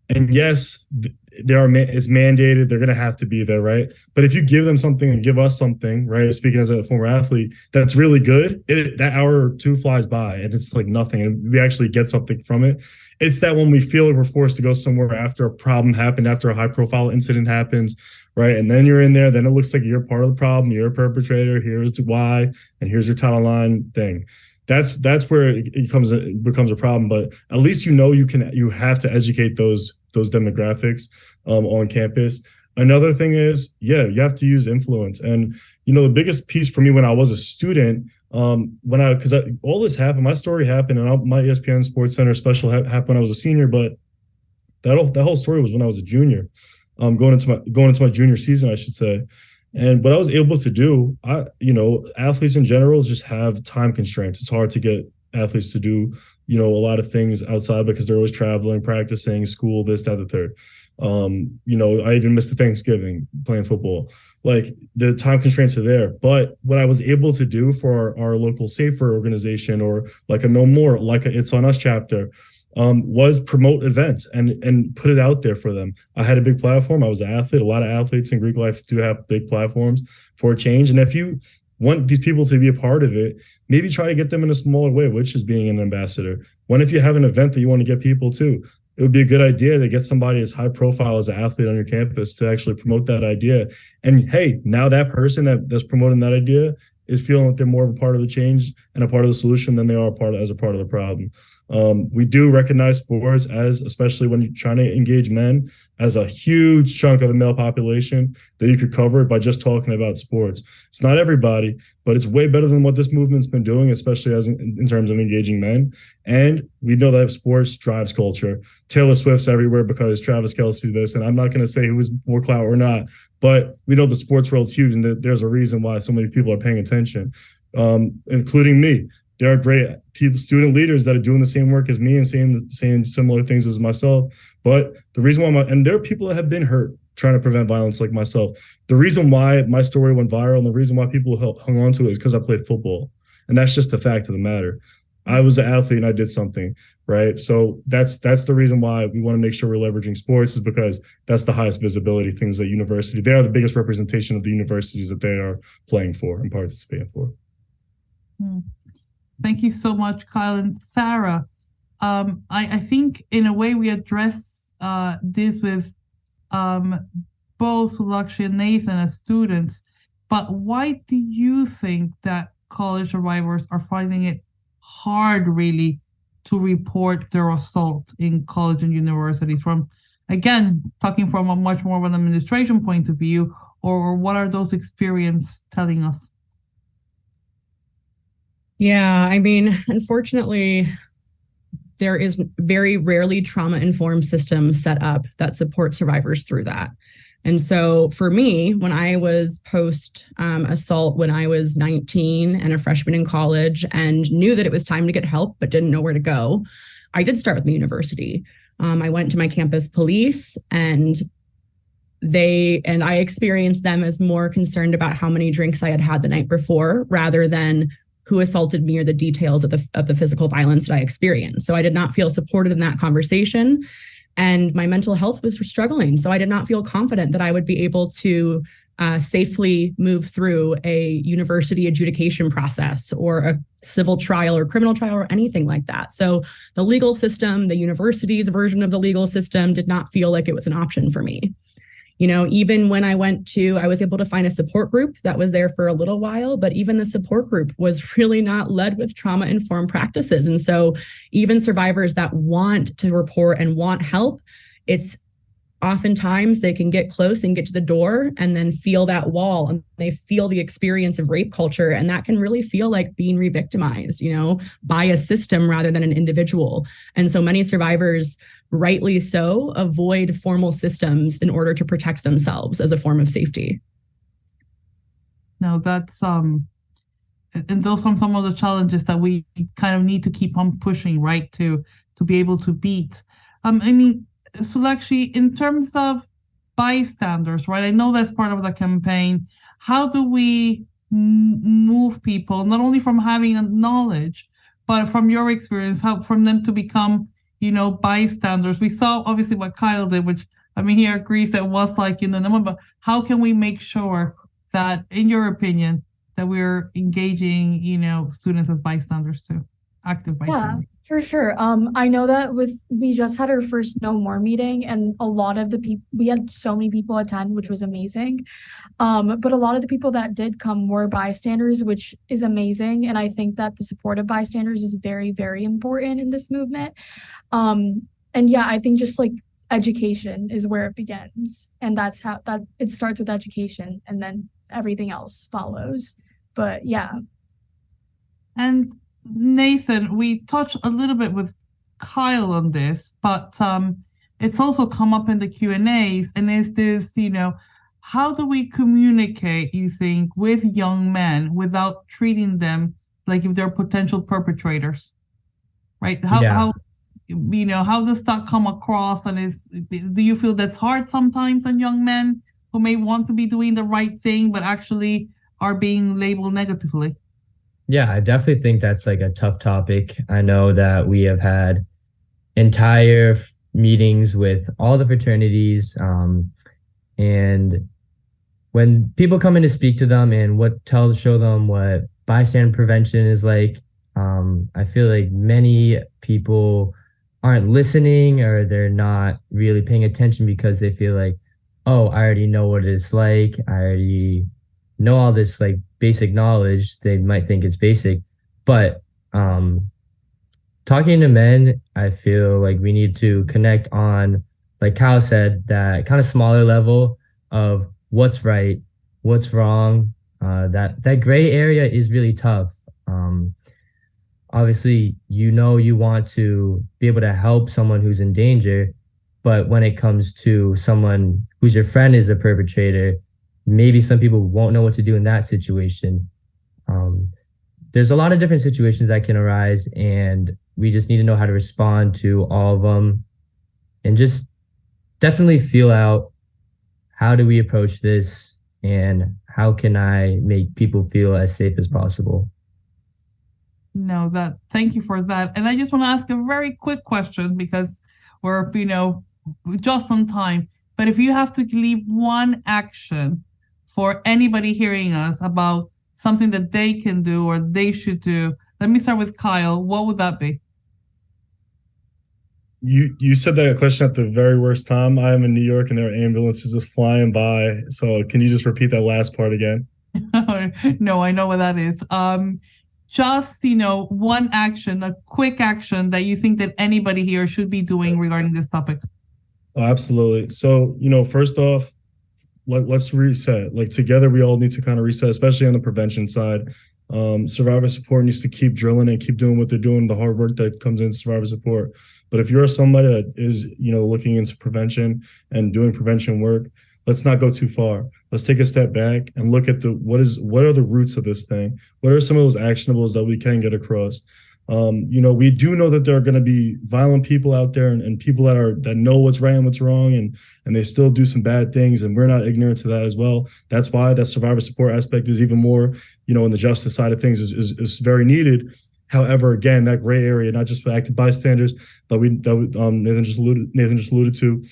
D: And yes, it's mandated. They're going to have to be there, right? But if you give them something and give us something, right? Speaking as a former athlete, that's really good. That hour or two flies by and it's like nothing. And we actually get something from it. It's that when we feel like we're forced to go somewhere after a problem happened, after a high profile incident happens, right? And then you're in there, then it looks like you're part of the problem. You're a perpetrator. Here's why, and here's your Title IX thing. That's where it becomes a problem. But at least you have to educate those demographics on campus. Another thing is, you have to use influence. And the biggest piece for me when I was a student, because all this happened, my story happened, and my ESPN Sports Center special happened when I was a senior. But that whole story was when I was a junior, going into my junior season, I should say. And what I was able to do, athletes in general just have time constraints. It's hard to get athletes to do, a lot of things outside because they're always traveling, practicing, school, this, that, the third. I even missed the Thanksgiving playing football. Like the time constraints are there. But what I was able to do for our local Safer organization, or like a No More, like a It's On Us chapter, was promote events and put it out there for them. I had a big platform. I was an athlete. A lot of athletes in Greek life do have big platforms for change. And if you want these people to be a part of it, maybe try to get them in a smaller way, which is being an ambassador. What if you have an event that you want to get people to? It would be a good idea to get somebody as high profile as an athlete on your campus to actually promote that idea. And hey, now that person that's promoting that idea is feeling like they're more of a part of the change and a part of the solution than they are as a part of the problem. We do recognize sports as, especially when you're trying to engage men, as a huge chunk of the male population that you could cover by just talking about sports. It's not everybody, but it's way better than what this movement's been doing, especially as in terms of engaging men. And we know that sports drives culture. Taylor Swift's everywhere because Travis Kelce this, and I'm not going to say who was more clout or not, but we know the sports world's huge, and there's a reason why so many people are paying attention, including me. There are great student leaders that are doing the same work as me and saying similar things as myself. But the reason why and there are people that have been hurt trying to prevent violence like myself. The reason why my story went viral and the reason why people hung on to it is because I played football. And that's just the fact of the matter. I was an athlete and I did something, right? So that's the reason why we want to make sure we're leveraging sports, is because that's the highest visibility things at university. They are the biggest representation of the universities that they are playing for and participating for.
C: Thank you so much, Kyle and Sarah. I think in a way we address this with both Sulakshi and Nathan as students, but why do you think that college survivors are finding it hard really to report their assault in college and universities? From, again, talking from a much more of an administration point of view, or what are those experiences telling us?
F: Yeah, I mean, unfortunately, there is very rarely trauma-informed systems set up that support survivors through that. And so for me, when I was post-assault, when I was 19 and a freshman in college and knew that it was time to get help but didn't know where to go, I did start with the university. I went to my campus police, and I experienced them as more concerned about how many drinks I had had the night before rather than who assaulted me or the details of the physical violence that I experienced. So I did not feel supported in that conversation, and my mental health was struggling. So I did not feel confident that I would be able to safely move through a university adjudication process or a civil trial or criminal trial or anything like that. So the legal system, the university's version of the legal system, did not feel like it was an option for me. You know, even when I was able to find a support group that was there for a little while, but even the support group was really not led with trauma-informed practices. And so even survivors that want to report and want help, it's oftentimes they can get close and get to the door and then feel that wall, and they feel the experience of rape culture. And that can really feel like being re-victimized, you know, by a system rather than an individual. And so many survivors, rightly so, avoid formal systems in order to protect themselves as a form of safety.
C: No, that's and those are some of the challenges that we kind of need to keep on pushing, right, to be able to beat. I mean, Sulakshi, in terms of bystanders, right? I know that's part of the campaign. How do we move people, not only from having a knowledge, but from your experience, how from them to become, you know, bystanders? We saw obviously what Kyle did, which, I mean, he agrees that was like, you know, but how can we make sure that, in your opinion, that we're engaging, you know, students as bystanders too, active bystanders?
E: Yeah. For sure. I know that we just had our first No More meeting, and a lot of the people, we had so many people attend, which was amazing. But a lot of the people that did come were bystanders, which is amazing. And I think that the support of bystanders is very, very important in this movement. And yeah, I think just like education is where it begins. And that's how it starts with education, and then everything else follows. But yeah.
C: And Nathan, we touched a little bit with Kyle on this, but it's also come up in the Q&As, and is this, you know, how do we communicate, you think, with young men without treating them like if they're potential perpetrators, right? How you know, how does that come across, and do you feel that's hard sometimes on young men who may want to be doing the right thing but actually are being labeled negatively?
G: Yeah, I definitely think that's like a tough topic. I know that we have had entire meetings with all the fraternities, and when people come in to speak to them and show them what bystander prevention is like, I feel like many people aren't listening, or they're not really paying attention because they feel like, oh, I already know what it's like. I already know all this like basic knowledge. They might think it's basic, but talking to men, I feel like we need to connect on, like Kyle said, that kind of smaller level of what's right, what's wrong. That gray area is really tough. Obviously, you want to be able to help someone who's in danger, but when it comes to someone who's your friend is a perpetrator, maybe some people won't know what to do in that situation. There's a lot of different situations that can arise, and we just need to know how to respond to all of them and just definitely feel out, how do we approach this and how can I make people feel as safe as possible?
C: No, thank you for that. And I just want to ask a very quick question because we're, just on time. But if you have to leave one action for anybody hearing us about something that they can do or they should do, let me start with Kyle. What would that be?
D: You said that question at the very worst time. I am in New York and there are ambulances just flying by. So can you just repeat that last part again?
C: No, I know what that is. Just, one action, a quick action that you think that anybody here should be doing regarding this topic.
D: Oh, absolutely. So, first off, let's reset. Like together, we all need to kind of reset, especially on the prevention side. Survivor support needs to keep drilling and keep doing what they're doing, the hard work that comes into survivor support. But if you're somebody that is, looking into prevention and doing prevention work, let's not go too far. Let's take a step back and look at what are the roots of this thing? What are some of those actionables that we can get across? We do know that there are going to be violent people out there and people that know what's right and what's wrong, and they still do some bad things, and we're not ignorant to that as well. That's why that survivor support aspect is even more, in the justice side of things is very needed. However, again, that gray area, not just for active bystanders that Nathan just alluded to,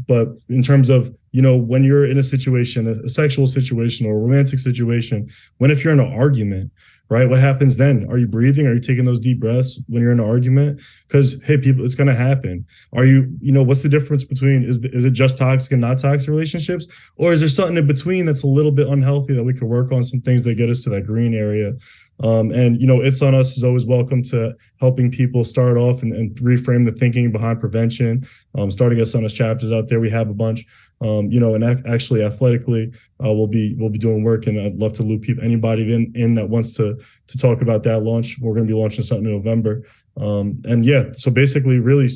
D: but in terms of, when you're in a situation, a sexual situation or a romantic situation, if you're in an argument, right? What happens then? Are you breathing? Are you taking those deep breaths when you're in an argument? Because, hey, people, it's going to happen. Are you, what's the difference between, is it just toxic and not toxic relationships? Or is there something in between that's a little bit unhealthy that we could work on, some things that get us to that green area? It's on us is always welcome to helping people start off and reframe the thinking behind prevention. Starting us on us chapters out there, we have a bunch. And actually athletically, we'll be doing work, and I'd love to loop anybody in that wants to talk about that launch. We're going to be launching something in November. So basically really,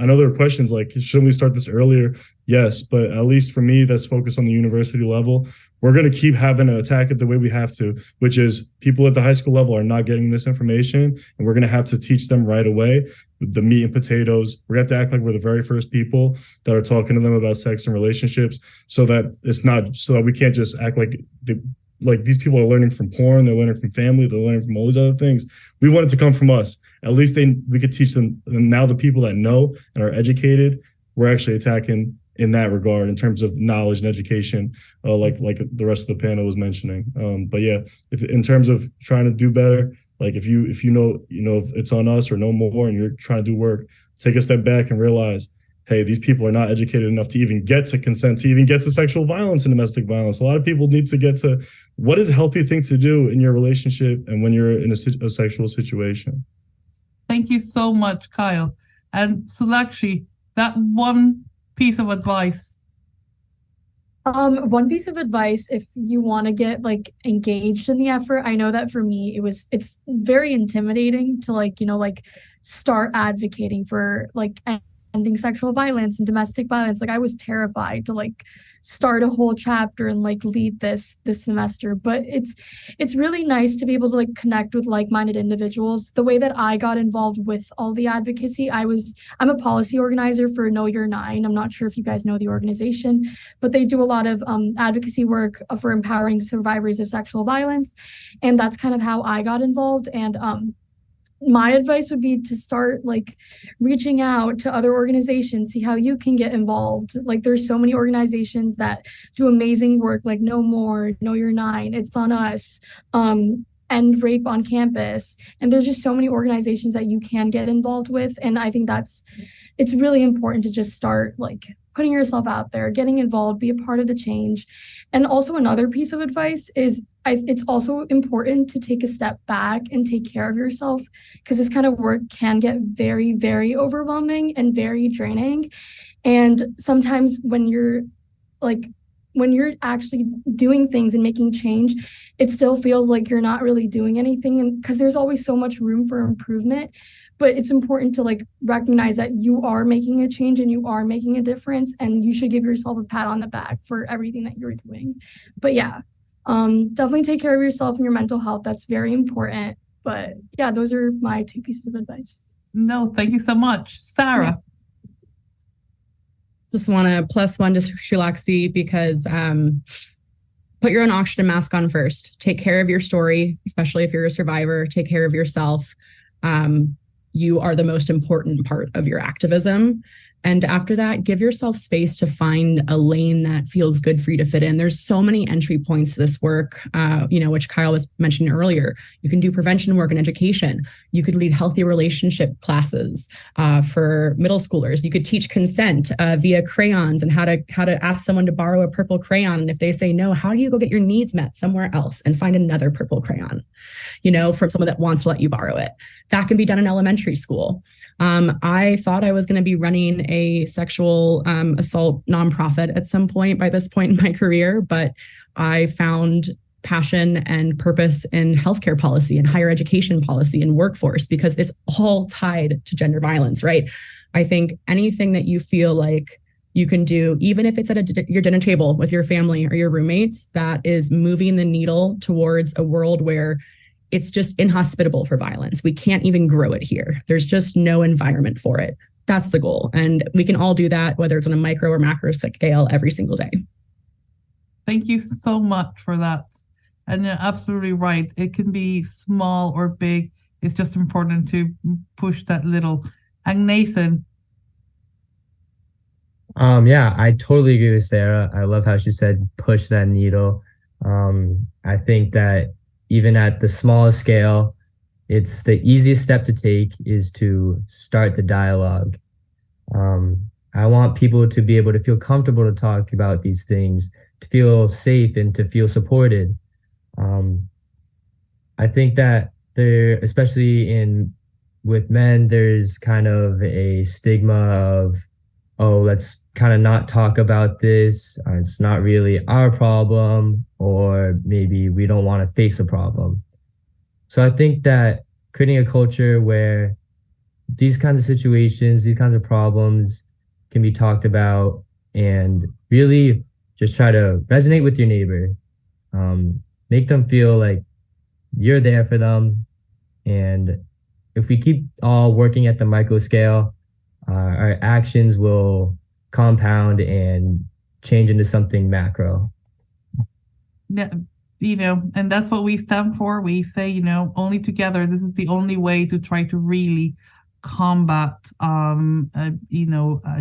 D: I know there are questions like, shouldn't we start this earlier? Yes, but at least for me, that's focused on the university level. We're going to keep having to attack it the way we have to, which is people at the high school level are not getting this information, and we're going to have to teach them right away the meat and potatoes. We're going to have to act like we're the very first people that are talking to them about sex and relationships, so that we can't just act like these people are learning from porn, they're learning from family, they're learning from all these other things. We want it to come from us. At least we could teach them. And now the people that know and are educated, we're actually attacking in that regard in terms of knowledge and education, like the rest of the panel was mentioning. But yeah, if in terms of trying to do better, like if you know if it's on us or no more and you're trying to do work, take a step back and realize, hey, these people are not educated enough to even get to consent, to even get to sexual violence and domestic violence. A lot of people need to get to what is a healthy thing to do in your relationship and when you're in a sexual situation.
C: Thank you so much, Kyle. And Sulakshi, that one piece of advice.
E: One piece of advice, if you want to get engaged in the effort, I know that for me it's very intimidating to start advocating for ending sexual violence and domestic violence. I was terrified to start a whole chapter and lead this semester, but it's really nice to be able to connect with like-minded individuals. The way that I got involved with all the advocacy, I'm a policy organizer for Know Your 9. I'm not sure if you guys know the organization, but they do a lot of advocacy work for empowering survivors of sexual violence, and that's kind of how I got involved. And my advice would be to start reaching out to other organizations, see how you can get involved. There's so many organizations that do amazing work, like No More, Know Your 9, It's On Us, End Rape on Campus. And there's just so many organizations that you can get involved with. And I think it's really important to just start putting yourself out there, getting involved, be a part of the change. And also another piece of advice is it's also important to take a step back and take care of yourself, because this kind of work can get very, very overwhelming and very draining. And sometimes when you're actually doing things and making change, it still feels like you're not really doing anything, and because there's always so much room for improvement. But it's important to like recognize that you are making a change and you are making a difference, and you should give yourself a pat on the back for everything that you're doing. But yeah, definitely take care of yourself and your mental health. That's very important. But yeah, those are my 2 pieces of advice.
C: No, thank you so much. Sarah.
E: Yeah.
F: Just want to +1 to Shulaxi, because put your own oxygen mask on first. Take care of your story, especially if you're a survivor. Take care of yourself. You are the most important part of your activism. And after that, give yourself space to find a lane that feels good for you to fit in. There's so many entry points to this work, which Kyle was mentioning earlier. You can do prevention work and education. You could lead healthy relationship classes for middle schoolers. You could teach consent via crayons and how to ask someone to borrow a purple crayon. And if they say no, how do you go get your needs met somewhere else and find another purple crayon, from someone that wants to let you borrow it? That can be done in elementary school. I thought I was going to be running a sexual assault nonprofit at some point by this point in my career, but I found passion and purpose in healthcare policy and higher education policy and workforce, because it's all tied to gender violence, right? I think anything that you feel like you can do, even if it's at your dinner table with your family or your roommates, that is moving the needle towards a world where it's just inhospitable for violence. We can't even grow it here. There's just no environment for it. That's the goal. And we can all do that, whether it's on a micro or macro scale, every single day.
C: Thank you so much for that. And you're absolutely right. It can be small or big. It's just important to push that little. And Nathan.
G: Yeah, I totally agree with Sarah. I love how she said, push that needle. I think that even at the smallest scale, it's the easiest step to take is to start the dialogue. I want people to be able to feel comfortable to talk about these things, to feel safe and to feel supported. I think that especially with men, there's kind of a stigma of, oh, let's kind of not talk about this. It's not really our problem, or maybe we don't want to face a problem. So I think that creating a culture where these kinds of situations, these kinds of problems can be talked about, and really just try to resonate with your neighbor. Make them feel like you're there for them. And if we keep all working at the micro scale, our actions will compound and change into something macro.
C: Yeah, and that's what we stand for. We say, only together, this is the only way to try to really combat,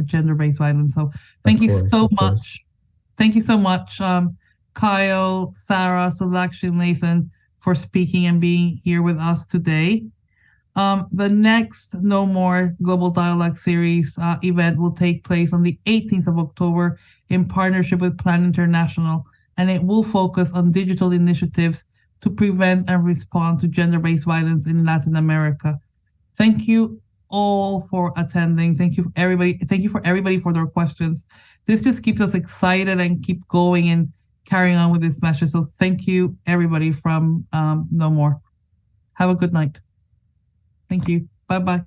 C: gender-based violence. So thank you so much. Thank you so much, Kyle, Sarah, Sulakshi, and Nathan, for speaking and being here with us today. The next No More Global Dialogue Series event will take place on the 18th of October in partnership with Plan International, and it will focus on digital initiatives to prevent and respond to gender-based violence in Latin America. Thank you all for attending. Thank you, everybody. Thank you for everybody for their questions. This just keeps us excited and keep going and carrying on with this message. So thank you, everybody from No More. Have a good night. Thank you. Bye-bye.